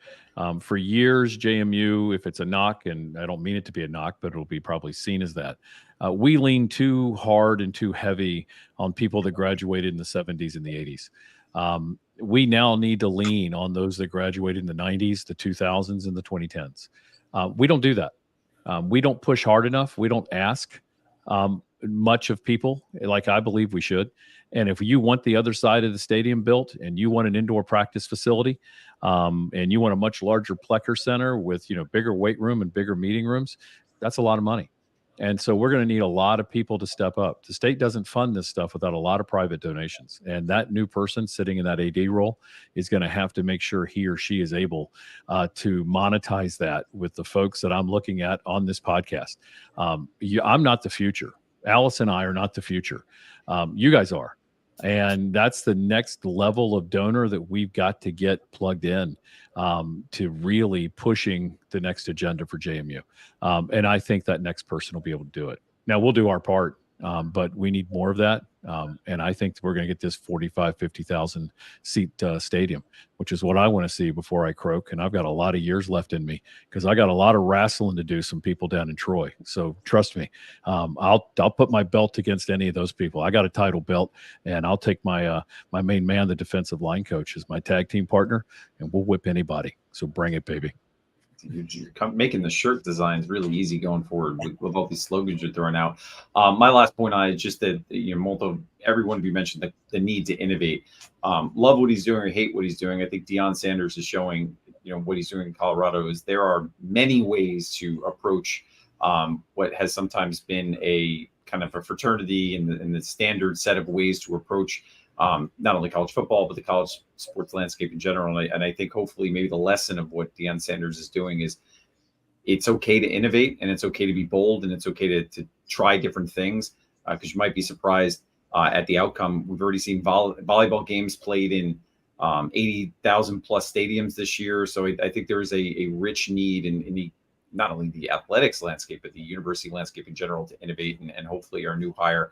For years, JMU, if it's a knock, and I don't mean it to be a knock, but it'll be probably seen as that, we lean too hard and too heavy on people that graduated in the 70s and the 80s. We now need to lean on those that graduated in the 90s, the 2000s, and the 2010s. We don't do that. We don't push hard enough. We don't ask much of people like I believe we should. And if you want the other side of the stadium built, and you want an indoor practice facility, and you want a much larger Plecker Center with bigger weight room and bigger meeting rooms, that's a lot of money. And so we're going to need a lot of people to step up. The state doesn't fund this stuff without a lot of private donations. And that new person sitting in that AD role is going to have to make sure he or she is able to monetize that with the folks that I'm looking at on this podcast. I'm not the future. Alice and I are not the future. You guys are. And that's the next level of donor that we've got to get plugged in to really pushing the next agenda for JMU. And I think that next person will be able to do it. Now, we'll do our part, but we need more of that. And I think we're going to get this 50,000 seat stadium, which is what I want to see before I croak. And I've got a lot of years left in me, because I got a lot of wrestling to do, some people down in Troy. So trust me, I'll put my belt against any of those people. I got a title belt, and I'll take my my main man, the defensive line coach, as my tag team partner, and we'll whip anybody. So bring it, baby. You're making the shirt designs really easy going forward with all these slogans you're throwing out. My last point on it is just that everyone you mentioned the need to innovate. Love what he's doing or hate what he's doing. I think Deion Sanders is showing what he's doing in Colorado is there are many ways to approach what has sometimes been a kind of a fraternity and the standard set of ways to approach not only college football, but the college sports landscape in general. And I think hopefully maybe the lesson of what Deion Sanders is doing is it's okay to innovate, and it's okay to be bold, and it's okay to try different things, because you might be surprised at the outcome. We've already seen volleyball games played in 80,000 plus stadiums this year. So I think there is a rich need, and not only the athletics landscape, but the university landscape in general to innovate. And hopefully our new hire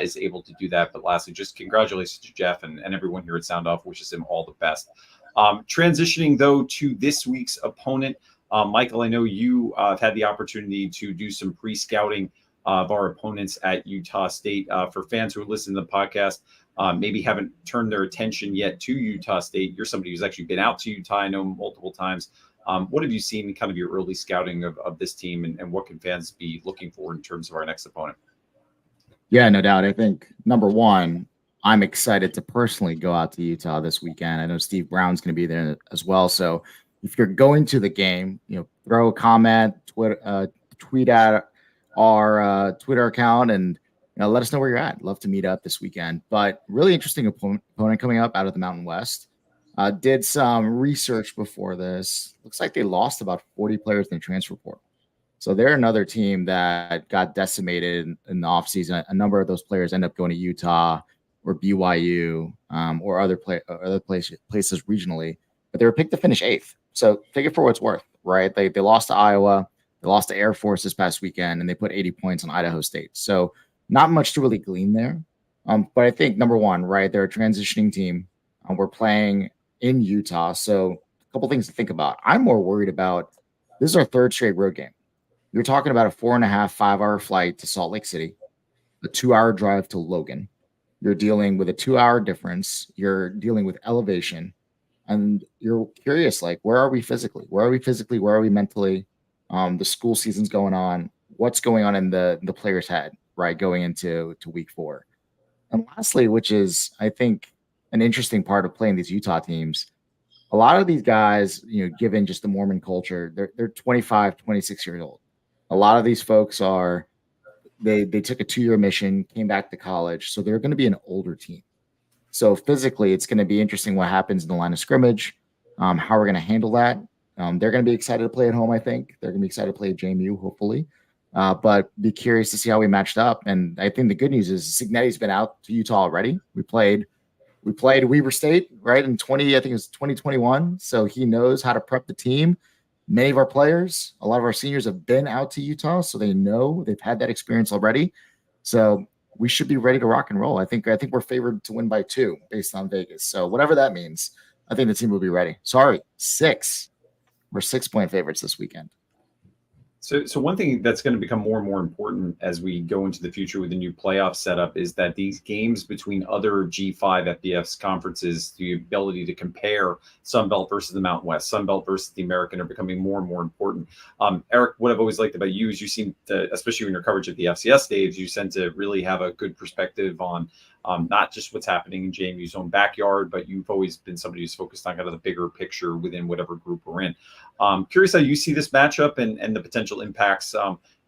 is able to do that. But lastly, just congratulations to Jeff and everyone here at Sound Off. Wishes him all the best. Transitioning, though, to this week's opponent. Michael, I know you have had the opportunity to do some pre-scouting of our opponents at Utah State. For fans who listen to the podcast, maybe haven't turned their attention yet to Utah State. You're somebody who's actually been out to Utah, I know, multiple times. What have you seen in kind of your early scouting of this team, and what can fans be looking for in terms of our next opponent? Yeah, no doubt. I think, number one, I'm excited to personally go out to Utah this weekend. I know Steve Brown's going to be there as well. So if you're going to the game, throw a comment, tweet at our Twitter account, and let us know where you're at. Love to meet up this weekend. But really interesting opponent coming up out of the Mountain West. Did some research before this. Looks like they lost about 40 players in the transfer portal. So they're another team that got decimated in the offseason. A number of those players end up going to Utah or BYU or other places regionally. But they were picked to finish 8th. So take it for what it's worth, right? They lost to Iowa. They lost to Air Force this past weekend, and they put 80 points on Idaho State. So not much to really glean there. But I think, number one, right, they're a transitioning team. We're playing in Utah. So a couple things to think about. I'm more worried about, this is our 3rd straight road game. You're talking about a 4.5, 5-hour flight to Salt Lake City, a 2-hour drive to Logan. You're dealing with a 2-hour difference. You're dealing with elevation. And you're curious, like, where are we physically? Where are we mentally? The school season's going on. What's going on in the player's head, right, going into week 4? And lastly, which is, I think, an interesting part of playing these Utah teams, a lot of these guys, given just the Mormon culture, they're 25, 26 years old. A lot of these folks they took a 2-year mission, came back to college, so they're going to be an older team. So physically, it's going to be interesting what happens in the line of scrimmage, how we're going to handle that. They're going to be excited to play at home, I think. They're going to be excited to play at JMU, hopefully. But be curious to see how we matched up. And I think the good news is Cignetti's been out to Utah already. We played Weber State, right, in 2021. So he knows how to prep the team. Many of our players, a lot of our seniors have been out to Utah, so they know, they've had that experience already. So we should be ready to rock and roll. I think we're favored to win by 2 based on Vegas. So whatever that means, I think the team will be ready. Sorry, 6. We're 6-point favorites this weekend. So one thing that's going to become more and more important as we go into the future with the new playoff setup is that these games between other G5 FBS conferences, the ability to compare Sunbelt versus the Mountain West, Sunbelt versus the American, are becoming more and more important. Erik, what I've always liked about you is you seem to, especially in your coverage of the FCS days, you tend to really have a good perspective on not just what's happening in JMU's own backyard, but you've always been somebody who's focused on kind of the bigger picture within whatever group we're in. Curious how you see this matchup and the potential impacts,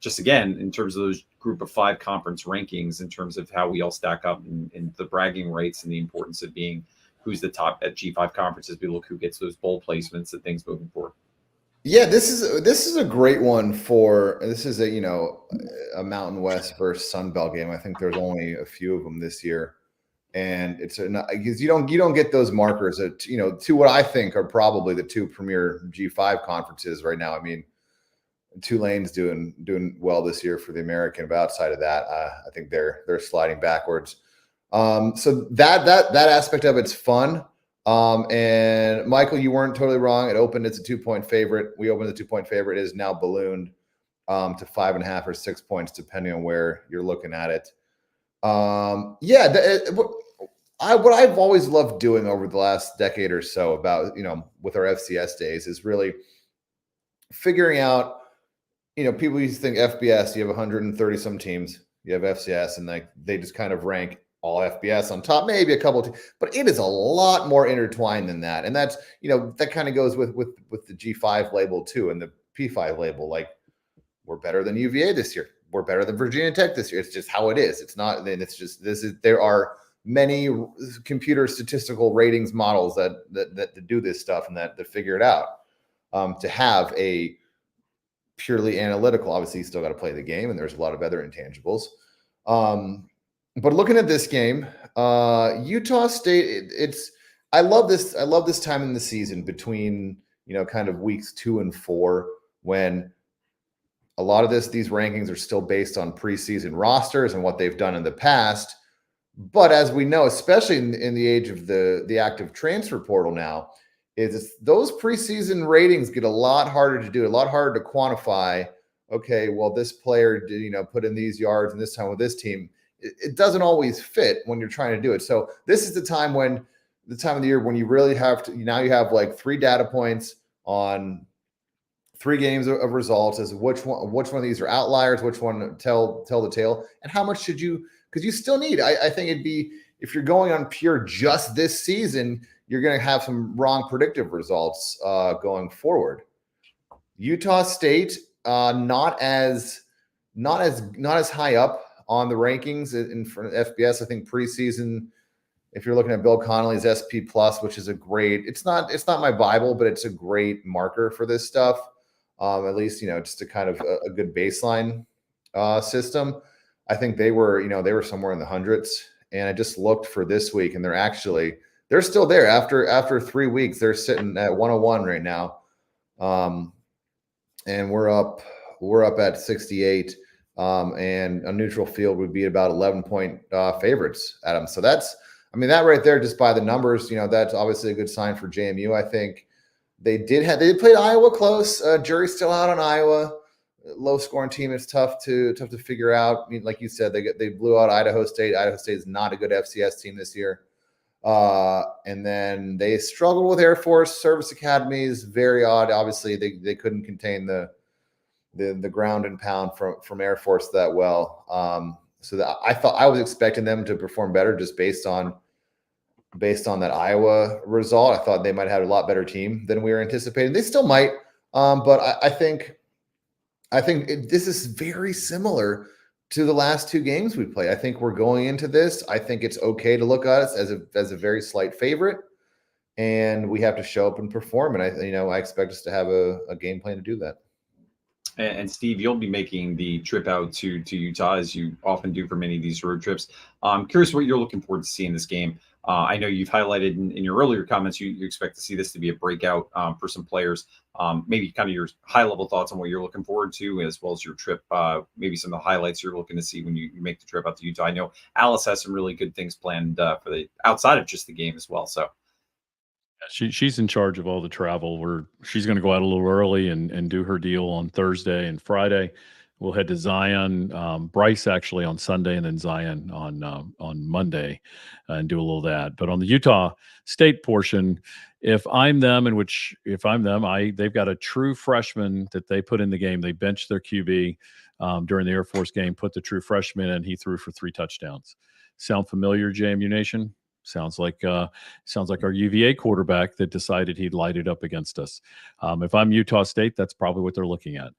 just again, in terms of those group of 5 conference rankings, in terms of how we all stack up in the bragging rights and the importance of being who's the top at G5 conferences. We look who gets those bowl placements and things moving forward. Yeah, this is a great one this is a Mountain West versus Sun Belt game. I think there's only a few of them this year, and it's because you don't get those markers at to what I think are probably the 2 premier G5 conferences right now. I mean, Tulane's doing well this year for the American, but outside of that, I think they're sliding backwards. So that aspect of it's fun. And Michael, you weren't totally wrong. It opened as a 2-point favorite. We opened the 2-point favorite. It is now ballooned to 5.5 or 6 points, depending on where you're looking at it. What I've always loved doing over the last decade or so about, with our FCS days is really figuring out, people used to think FBS, you have 130 some teams, you have FCS, and they just kind of rank all FBS on top, maybe a couple, but it is a lot more intertwined than that. And that's, that kind of goes with the G5 label too, and the P5 label. Like, we're better than UVA this year. We're better than Virginia Tech this year. It's just how it is. It's not, then it's just, there are many computer statistical ratings models that do this stuff and that figure it out. To have a purely analytical, obviously you still got to play the game, and there's a lot of other intangibles. But looking at this game, Utah State, I love this time in the season between, kind of weeks 2 and 4, when a lot of these rankings are still based on preseason rosters and what they've done in the past. But as we know, especially in the age of the active transfer portal now, those preseason ratings get a lot harder to do, a lot harder to quantify. Okay, well, this player did, put in these yards and this time with this team. It doesn't always fit when you're trying to do it. So this is the time of the year when you really have to, now you have like 3 data points on 3 games of results as which one of these are outliers, which one tell the tale, and how much should you, because you still need, I think it'd be, if you're going on pure just this season, you're going to have some wrong predictive results going forward. Utah State, not as high up on the rankings in front of FBS. I think preseason, if you're looking at Bill Connolly's SP Plus, which is a great, it's not my Bible, but it's a great marker for this stuff. At least, just a kind of a good baseline system. I think they were somewhere in the hundreds. And I just looked for this week, and they're still there after 3 weeks. They're sitting at 101 right now. And we're up at 68. And a neutral field would be about 11-point favorites at them. So that right there, just by the numbers, that's obviously a good sign for JMU. I think they played Iowa close. Jury's still out on Iowa. Low scoring team. It's tough to figure out. I mean, like you said, they blew out Idaho State. Idaho State is not a good FCS team this year. And then they struggled with Air Force Service Academies. Very odd. Obviously, they couldn't contain the ground and pound from Air Force that well. So that I was expecting them to perform better just based on that Iowa result. I thought they might have had a lot better team than we were anticipating. They still might, but I think this is very similar to the last 2 games we played. I think we're going into this. I think it's okay to look at us as a very slight favorite, and we have to show up and perform. And I expect us to have a game plan to do that. And Steve, you'll be making the trip out to Utah, as you often do for many of these road trips. I'm curious what you're looking forward to seeing this game. I know you've highlighted in your earlier comments, you expect to see this to be a breakout for some players. Maybe kind of your high-level thoughts on what you're looking forward to, as well as your trip, maybe some of the highlights you're looking to see when you make the trip out to Utah. I know Alice has some really good things planned for the outside of just the game as well. So she's in charge of all the travel. She's going to go out a little early and do her deal on Thursday and Friday. We'll head to Zion, Bryce actually on Sunday, and then Zion on Monday, and do a little of that. But on the Utah State portion, if I'm them, they've got a true freshman that they put in the game. They benched their QB during the Air Force game, put the true freshman in. He threw for 3 touchdowns. Sound familiar, JMU Nation? Sounds like our UVA quarterback that decided he'd light it up against us. If I'm Utah State, that's probably what they're looking at.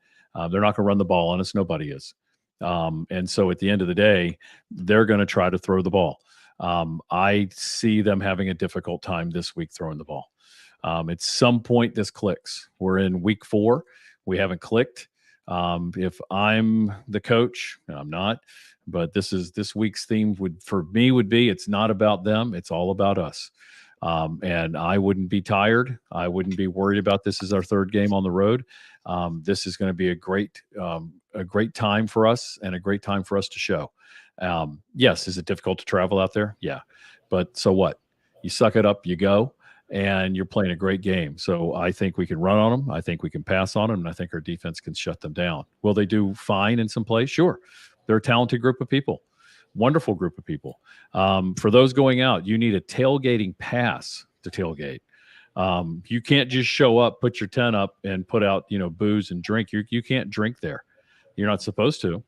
They're not going to run the ball on us. Nobody is. And so at the end of the day, they're going to try to throw the ball. I see them having a difficult time this week throwing the ball. At some point, this clicks. We're in week 4. We haven't clicked. If I'm the coach, and I'm not, but this week's theme would be, it's not about them. It's all about us. And I wouldn't be tired. I wouldn't be worried about this is our 3rd game on the road. This is going to be a great time for us, and a great time for us to show. Yes, is it difficult to travel out there? Yeah. But so what? You suck it up, you go, and you're playing a great game. So I think we can run on them. I think we can pass on them, and I think our defense can shut them down. Will they do fine in some plays? Sure. They're a talented group of people. Wonderful group of people. For those going out, you need a tailgating pass to tailgate. You can't just show up, put your tent up, and put out, booze and drink. You can't drink there. You're not supposed to.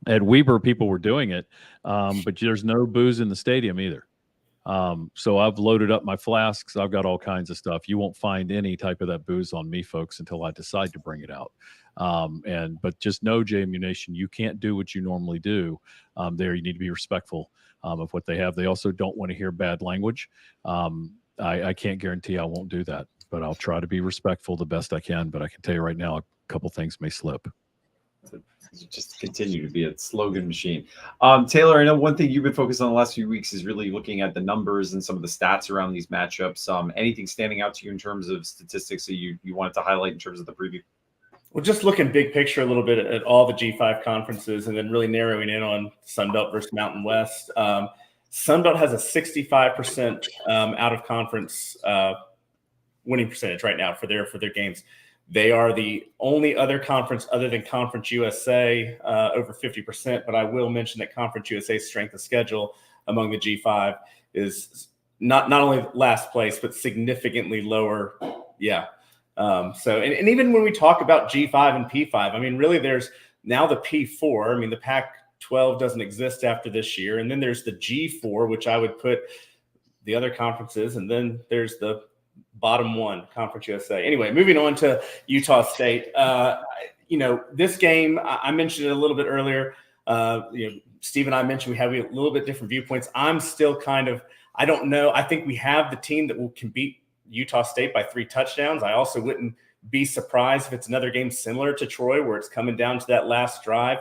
At Weber, people were doing it, but there's no booze in the stadium either. So I've loaded up my flasks. I've got all kinds of stuff. You won't find any type of that booze on me, folks, until I decide to bring it out. But just know, JMU Nation, you can't do what you normally do there. You need to be respectful of what they have. They also don't want to hear bad language. I can't guarantee I won't do that, but I'll try to be respectful the best I can. But I can tell you right now, a couple things may slip. Just continue to be a slogan machine. Taylor, I know one thing you've been focused on the last few weeks is really looking at the numbers and some of the stats around these matchups. Anything standing out to you in terms of statistics that you wanted to highlight in terms of the preview? Well, just looking big picture a little bit at all the G5 conferences and then really narrowing in on Sunbelt versus Mountain West. Sunbelt has a 65% out of conference winning percentage right now for their games. They are the only other conference other than Conference USA over 50%. But I will mention that Conference USA's strength of schedule among the G5 is not only last place, but significantly lower. Yeah. And even when we talk about G5 and P5, I mean, really there's now the P4. I mean, the Pac-12 doesn't exist after this year. And then there's the G4, which I would put the other conferences. And then there's the bottom one, Conference USA. Anyway, moving on to Utah State. This game, I mentioned it a little bit earlier. Steve and I mentioned we have a little bit different viewpoints. I'm still I don't know. I think we have the team that can beat Utah State by 3 touchdowns. I also wouldn't be surprised if it's another game similar to Troy where it's coming down to that last drive.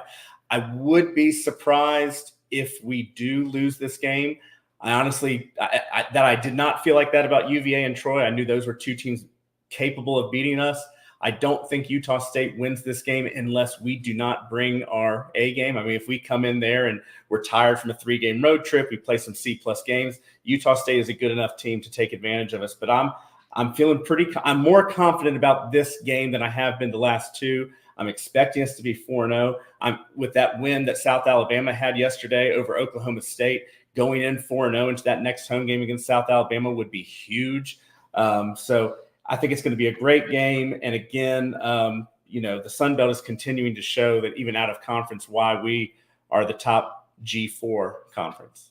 I would be surprised if we do lose this game. I honestly, I did not feel like that about UVA and Troy. I knew those were 2 teams capable of beating us. I don't think Utah State wins this game unless we do not bring our A game. I mean, if we come in there and we're tired from a 3-game road trip, we play some C-plus games, Utah State is a good enough team to take advantage of us. But I'm feeling I'm more confident about this game than I have been the last 2. I'm expecting us to be 4-0. I'm with that win that South Alabama had yesterday over Oklahoma State. Going in 4-0 into that next home game against South Alabama would be huge. So I think it's going to be a great game. And again, the Sun Belt is continuing to show that even out of conference, why we are the top G4 conference.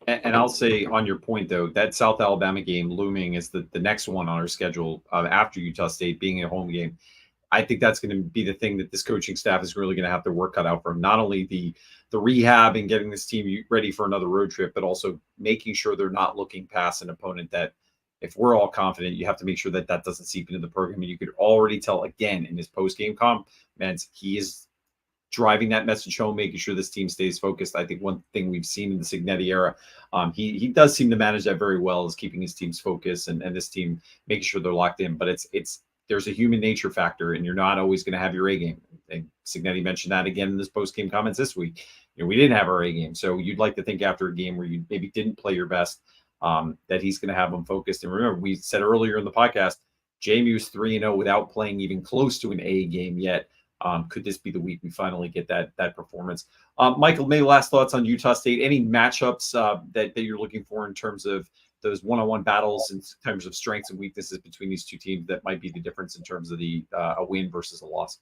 And I'll say on your point, though, that South Alabama game looming is the next one on our schedule after Utah State being a home game. I think that's going to be the thing that this coaching staff is really going to have their work cut out for them. Not only the rehab and getting this team ready for another road trip, but also making sure they're not looking past an opponent that, if we're all confident, you have to make sure that doesn't seep into the program. And you could already tell, again, in his post-game comments, he is driving that message home, making sure this team stays focused. I think one thing we've seen in the Signetti era, he does seem to manage that very well, is keeping his team's focus and this team making sure they're locked in. But there's a human nature factor, and you're not always going to have your A game. And Signetti mentioned that again in his post-game comments this week. We didn't have our A game. So you'd like to think after a game where you maybe didn't play your best, that he's going to have them focused. And remember, we said earlier in the podcast, JMU's 3-0 without playing even close to an A game yet. Could this be the week we finally get that performance? Michael, maybe last thoughts on Utah State. Any matchups that you're looking for in terms of those one-on-one battles, in terms of strengths and weaknesses between these 2 teams that might be the difference in terms of a win versus a loss?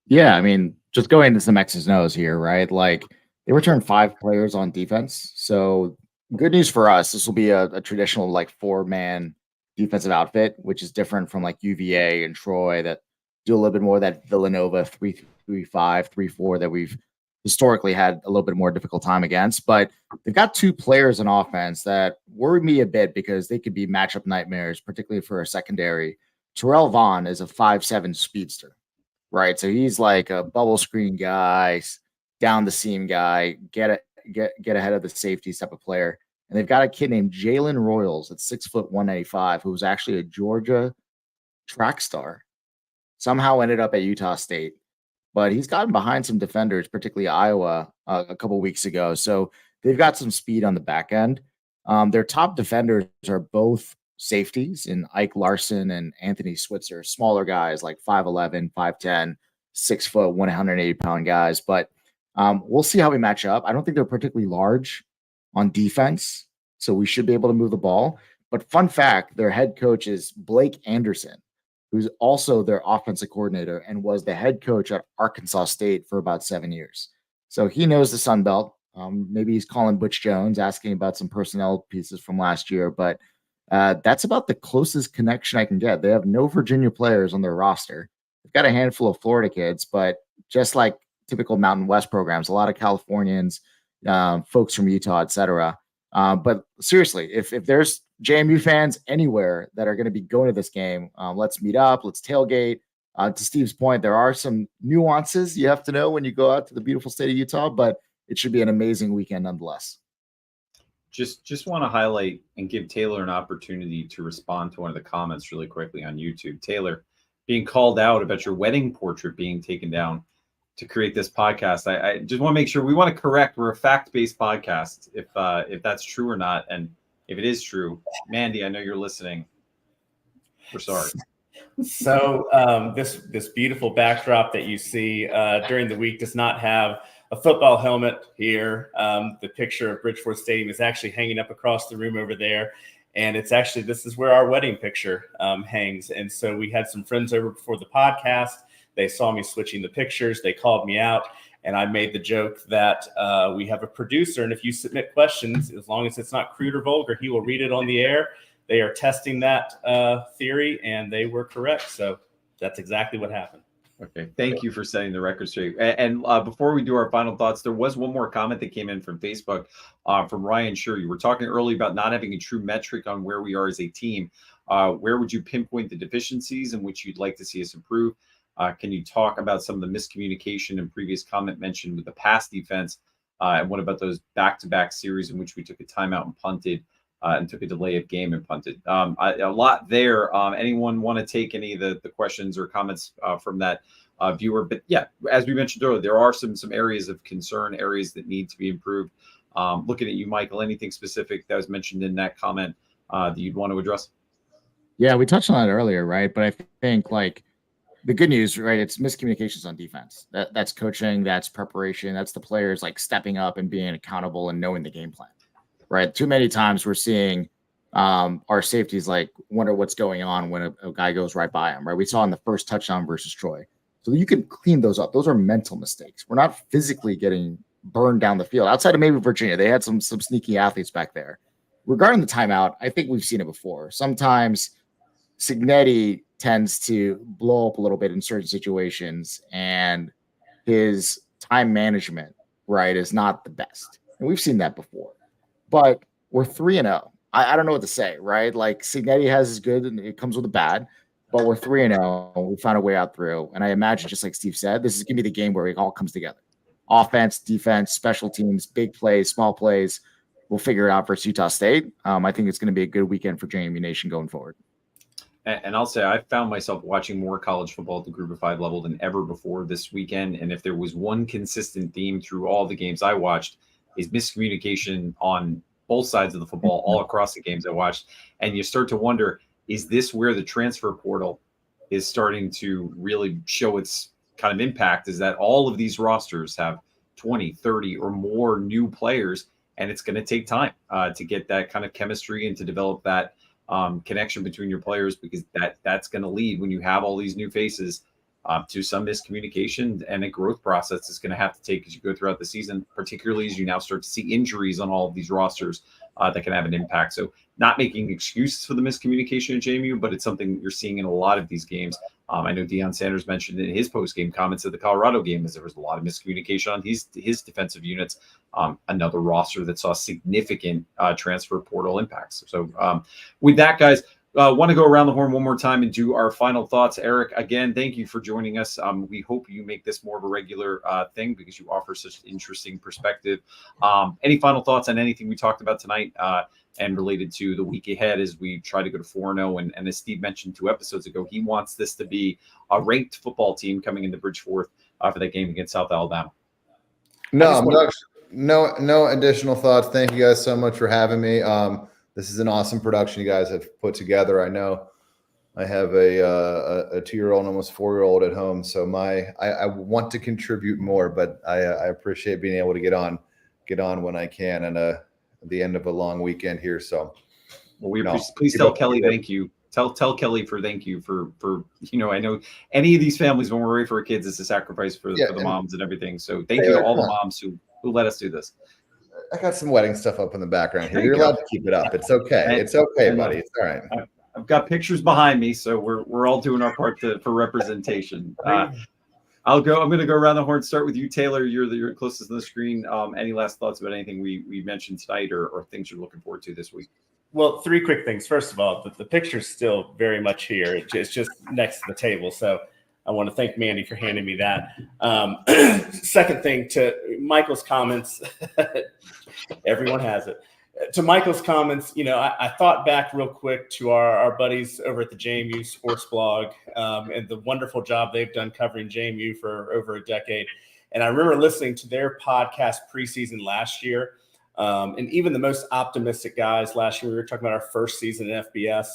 Yeah, I mean, just going into some X's and O's here, right? Like, they returned 5 players on defense. So good news for us. This will be a traditional 4-man defensive outfit, which is different from UVA and Troy that do a little bit more of that Villanova 3-3-5, 3-4 that we've historically had a little bit more difficult time against. But they've got 2 players in offense that worry me a bit because they could be matchup nightmares, particularly for a secondary. Terrell Vaughn is a 5'7" speedster, right? So he's like a bubble screen guy, down the seam guy, get ahead of the safety type of player. And they've got a kid named Jalen Royals at 6 foot 195, who was actually a Georgia track star, somehow ended up at Utah State. But he's gotten behind some defenders, particularly Iowa, a couple weeks ago. So they've got some speed on the back end. Their top defenders are both safeties in Ike Larson and Anthony Switzer, smaller guys like 5'11", 5'10", 6 foot, 180-pound guys. But we'll see how we match up. I don't think they're particularly large on defense, so we should be able to move the ball. But fun fact, their head coach is Blake Anderson, who's also their offensive coordinator and was the head coach at Arkansas State for about 7 years. So he knows the Sun Belt. Maybe he's calling Butch Jones, asking about some personnel pieces from last year, but that's about the closest connection I can get. They have no Virginia players on their roster. They've got a handful of Florida kids, but just like typical Mountain West programs, a lot of Californians, folks from Utah, etc. But seriously, if there's JMU fans anywhere that are going to be going to this game, let's meet up, let's tailgate. To Steve's point, there are some nuances you have to know when you go out to the beautiful state of Utah, but it should be an amazing weekend nonetheless. Just want to highlight and give Taylor an opportunity to respond to one of the comments really quickly on YouTube. Taylor, being called out about your wedding portrait being taken down to create this podcast. I just want to make sure we want to correct. We're a fact-based podcast. If that's true or not, and if it is true, Mandy, I know you're listening. We're sorry. So this beautiful backdrop that you see during the week does not have a football helmet here. The picture of Bridgeport Stadium is actually hanging up across the room over there. And it's actually, this is where our wedding picture hangs. And so we had some friends over before the podcast. They saw me switching the pictures. They called me out. And I made the joke that we have a producer. And if you submit questions, as long as it's not crude or vulgar, he will read it on the air. They are testing that theory, and they were correct. So that's exactly what happened. Okay. Thank you for setting the record straight. And before we do our final thoughts, there was one more comment that came in from Facebook from Ryan Sure. You were talking earlier about not having a true metric on where we are as a team. Where would you pinpoint the deficiencies in which you'd like to see us improve? Can you talk about some of the miscommunication and previous comment mentioned with the pass defense? And what about those back-to-back series in which we took a timeout and punted and took a delay of game and punted? A lot there. Anyone want to take any of the questions or comments from that viewer? But yeah, as we mentioned earlier, there are some areas of concern, areas that need to be improved. Looking at you, Michael, anything specific that was mentioned in that comment that you'd want to address? Yeah, we touched on it earlier, right? But I think like the good news, right? It's miscommunications on defense. That's coaching, that's preparation, that's the players like stepping up and being accountable and knowing the game plan, right? Too many times we're seeing our safeties like wonder what's going on when a guy goes right by him, right? We saw in the first touchdown versus Troy. So you can clean those up. Those are mental mistakes. We're not physically getting burned down the field. Outside of maybe Virginia, they had some sneaky athletes back there. Regarding the timeout, I think we've seen it before. Sometimes Cignetti tends to blow up a little bit in certain situations, and his time management, right, is not the best. And we've seen that before. But we're 3-0. I don't know what to say, right? Like Cignetti has his good and it comes with a bad, but we're 3-0. We found a way out through. And I imagine, just like Steve said, this is going to be the game where it all comes together. Offense, defense, special teams, big plays, small plays. We'll figure it out versus Utah State. I think it's going to be a good weekend for JMU Nation going forward. And I'll say I found myself watching more college football at the Group of 5 level than ever before this weekend. And if there was one consistent theme through all the games I watched, is miscommunication on both sides of the football, all across the games I watched. And you start to wonder, is this where the transfer portal is starting to really show its kind of impact? Is that all of these rosters have 20, 30 or more new players, and it's going to take time to get that kind of chemistry and to develop that connection between your players, because that's going to lead, when you have all these new faces, to some miscommunication and a growth process is going to have to take as you go throughout the season, particularly as you now start to see injuries on all of these rosters that can have an impact. So not making excuses for the miscommunication at JMU, but it's something you're seeing in a lot of these games. I know Deion Sanders mentioned in his post-game comments of the Colorado game is there was a lot of miscommunication on his defensive units. Another roster that saw significant transfer portal impacts. So with that, guys, want to go around the horn one more time and do our final thoughts. Erik, again, thank you for joining us. We hope you make this more of a regular thing because you offer such interesting perspective. Any final thoughts on anything we talked about tonight and related to the week ahead as we try to go to 4-0? And as Steve mentioned 2 episodes ago, he wants this to be a ranked football team coming into Bridgeport for that game against South Alabama. No additional thoughts. Thank you guys so much for having me. This is an awesome production you guys have put together. I know I have a 2-year-old and almost 4-year-old at home, so I want to contribute more, but I appreciate being able to get on when I can, and the end of a long weekend here. So, please tell Kelly thank you. Tell Kelly thank you for I know any of these families, when we're ready for our kids, it's a sacrifice for the moms and everything. So thank you to all the moms who let us do this. I got some wedding stuff up in the background here. You're allowed to keep it up. It's okay. It's okay, buddy. It's all right. I've got pictures behind me, so we're all doing our part for representation. I'm going to go around the horn. Start with you, Taylor. You're closest to the screen. Any last thoughts about anything we mentioned tonight, or things you're looking forward to this week? Well, 3 quick things. First of all, the picture's still very much here. It's just next to the table. So I want to thank Mandy for handing me that. Second thing, to Michael's comments, everyone has it. to Michael's comments, I thought back real quick to our buddies over at the JMU Sports Blog and the wonderful job they've done covering JMU for over a decade. And I remember listening to their podcast preseason last year. And even the most optimistic guys last year, we were talking about our first season in FBS,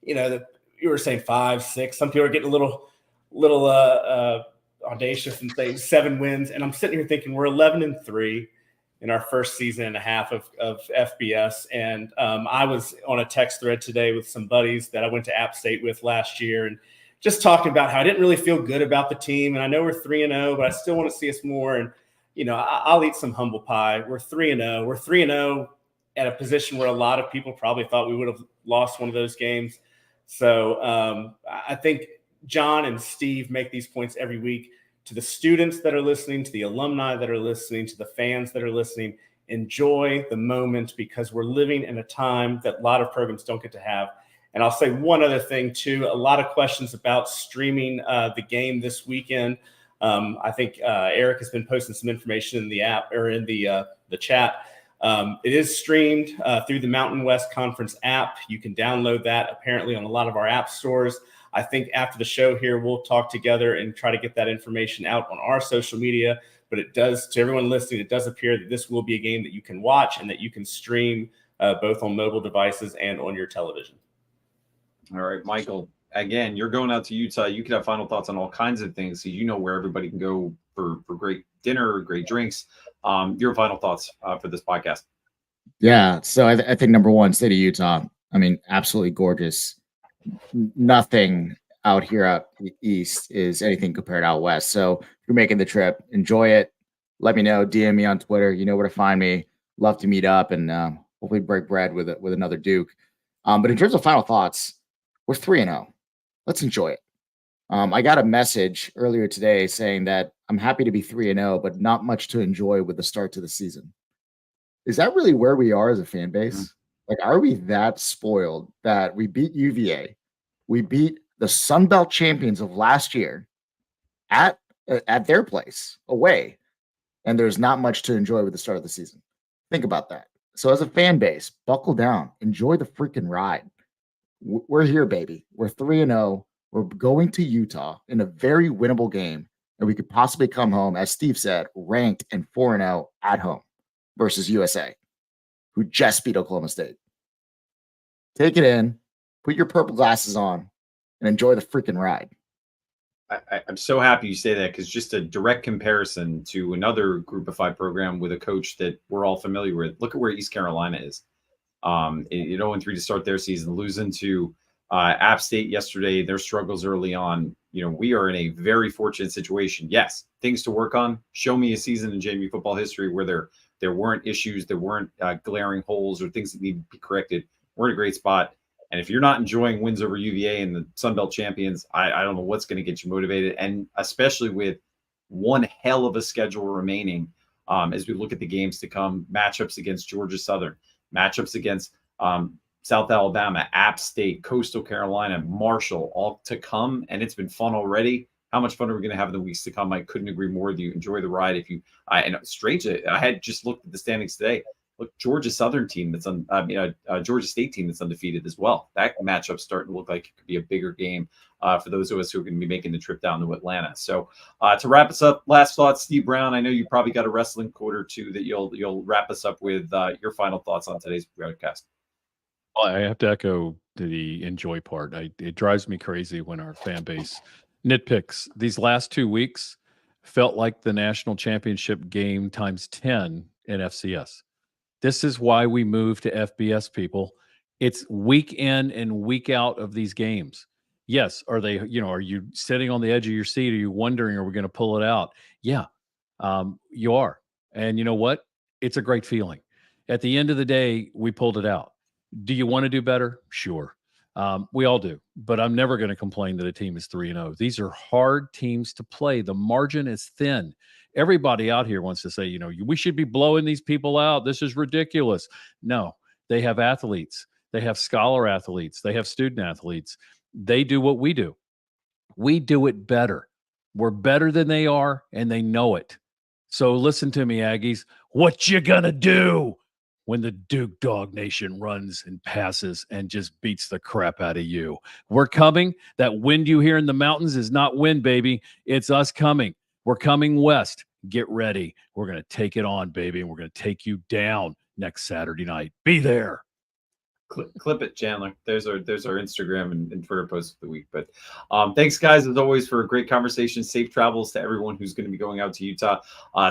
you were saying 5, 6. Some people are getting a little audacious and saying 7 wins. And I'm sitting here thinking we're 11-3 in our first season and a half of FBS. And I was on a text thread today with some buddies that I went to App State with last year and just talking about how I didn't really feel good about the team. And I know we're 3-0, but I still want to see us more. And, I'll eat some humble pie. We're 3-0. We're 3-0 at a position where a lot of people probably thought we would have lost one of those games. So I think John and Steve make these points every week to the students that are listening, to the alumni that are listening, to the fans that are listening. Enjoy the moment because we're living in a time that a lot of programs don't get to have. And I'll say one other thing too, a lot of questions about streaming the game this weekend. I think Erik has been posting some information in the app or in the chat. It is streamed through the Mountain West Conference app. You can download that apparently on a lot of our app stores. I think after the show here, we'll talk together and try to get that information out on our social media. But it does, to everyone listening, it does appear that this will be a game that you can watch and that you can stream both on mobile devices and on your television. All right, Michael, again, you're going out to Utah. You could have final thoughts on all kinds of things. So where everybody can go for great dinner, great drinks. Your final thoughts for this podcast. Yeah. So I think number one, state of Utah. I mean, absolutely gorgeous. Nothing out here out east is anything compared out west. So if you're making the trip, enjoy it. Let me know. DM me on Twitter. You know where to find me. Love to meet up and hopefully break bread with another Duke. But in terms of final thoughts, we're 3-0. Let's enjoy it. I got a message earlier today saying that I'm happy to be 3-0, but not much to enjoy with the start to the season. Is that really where we are as a fan base? Mm-hmm. Like, are we that spoiled that we beat UVA? We beat the Sun Belt champions of last year at their place away, and there's not much to enjoy with the start of the season. Think about that. So as a fan base, buckle down. Enjoy the freaking ride. We're here, baby. We're 3-0. We're going to Utah in a very winnable game, and we could possibly come home, as Steve said, ranked and 4-0 at home versus USA, who just beat Oklahoma State. Take it in, put your purple glasses on, and enjoy the freaking ride. I'm so happy you say that because just a direct comparison to another Group of 5 program with a coach that we're all familiar with. Look at where East Carolina is. 0-3 to start their season, losing to App State yesterday, their struggles early on. We are in a very fortunate situation. Yes, things to work on. Show me a season in JMU football history where there weren't issues, there weren't glaring holes or things that need to be corrected. We're in a great spot. And if you're not enjoying wins over UVA and the Sun Belt champions, I don't know what's going to get you motivated. And especially with one hell of a schedule remaining as we look at the games to come, matchups against Georgia Southern, matchups against South Alabama, App State, Coastal Carolina, Marshall, all to come. And it's been fun already. How much fun are we going to have in the weeks to come? I couldn't agree more with you. Enjoy the ride. And strangely, I had just looked at the standings today. Look, Georgia Southern team that's Georgia State team that's undefeated as well. That matchup's starting to look like it could be a bigger game for those of us who are going to be making the trip down to Atlanta. So to wrap us up, last thoughts, Steve Brown. I know you probably got a wrestling quote or two that you'll wrap us up with your final thoughts on today's broadcast. Well, I have to echo the enjoy part. It drives me crazy when our fan base nitpicks. These last 2 weeks felt like the national championship game times 10 in FCS. This is why we moved to FBS, people. It's week in and week out of these games. Yes, are you sitting on the edge of your seat? Are you wondering, are we going to pull it out? Yeah, you are. And you know what? It's a great feeling. At the end of the day, we pulled it out. Do you want to do better? Sure. We all do. But I'm never going to complain that a team is 3-0. These are hard teams to play. The margin is thin. Everybody out here wants to say, we should be blowing these people out. This is ridiculous. No, they have athletes. They have scholar athletes. They have student athletes. They do what we do. We do it better. We're better than they are, and they know it. So listen to me, Aggies. What you gonna do? when the Duke Dog Nation runs and passes and just beats the crap out of you. We're coming. That wind you hear in the mountains is not wind, baby. It's us coming. We're coming west. Get ready. We're going to take it on, baby, and we're going to take you down next Saturday night. Be there. Clip it, Chandler. There's our Instagram and Twitter post of the week. But thanks, guys, as always, for a great conversation. Safe travels to everyone who's going to be going out to Utah.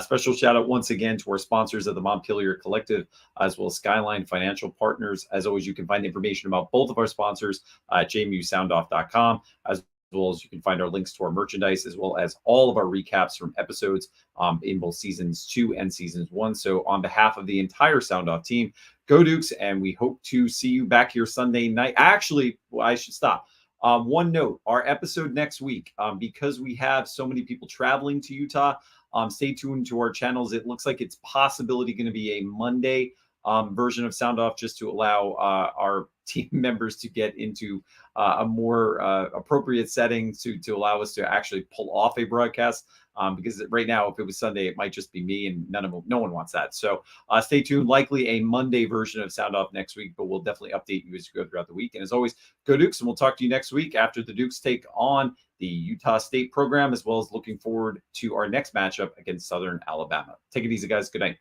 Special shout out once again to our sponsors of the Montpelier Collective, as well as Skyline Financial Partners. As always, you can find information about both of our sponsors at jmusoundoff.com, as well as you can find our links to our merchandise, as well as all of our recaps from episodes in both seasons 2 and seasons 1. So on behalf of the entire Sound Off team, go Dukes, and we hope to see you back here Sunday night. Actually, I should stop. One note, our episode next week, because we have so many people traveling to Utah, stay tuned to our channels. It looks like it's possibility going to be a Monday version of Sound Off, just to allow our team members to get into a more appropriate setting to allow us to actually pull off a broadcast. Because right now, if it was Sunday, it might just be me, and no one wants that. So stay tuned. Likely a Monday version of Sound Off next week, but we'll definitely update you as you go throughout the week. And as always, go Dukes, and we'll talk to you next week after the Dukes take on the Utah State program, as well as looking forward to our next matchup against Southern Alabama. Take it easy, guys. Good night.